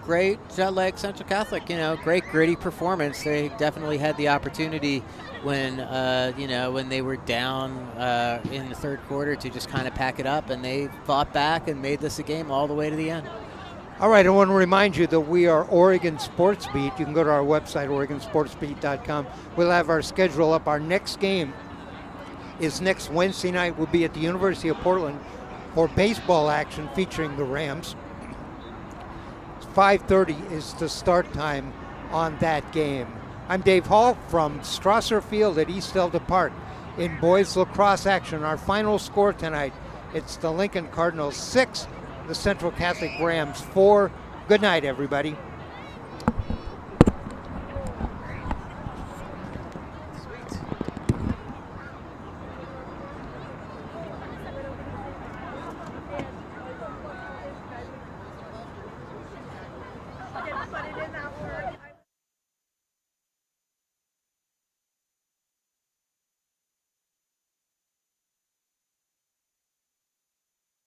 Great like Central Catholic, great gritty performance. They definitely had the opportunity when they were down in the third quarter to just kind of pack it up, and they fought back and made this a game all the way to the end. All right, I want to remind you that we are Oregon Sports Beat. You can go to our website, OregonSportsBeat.com. We'll have our schedule up. Our next game is next Wednesday night. We'll be at the University of Portland for baseball action featuring the Rams. 5:30 is the start time on that game. I'm Dave Hall from Strasser Field at East Delta Park in boys lacrosse action. Our final score tonight, it's the Lincoln Cardinals 6, the Central Catholic Rams 4. Good night, everybody.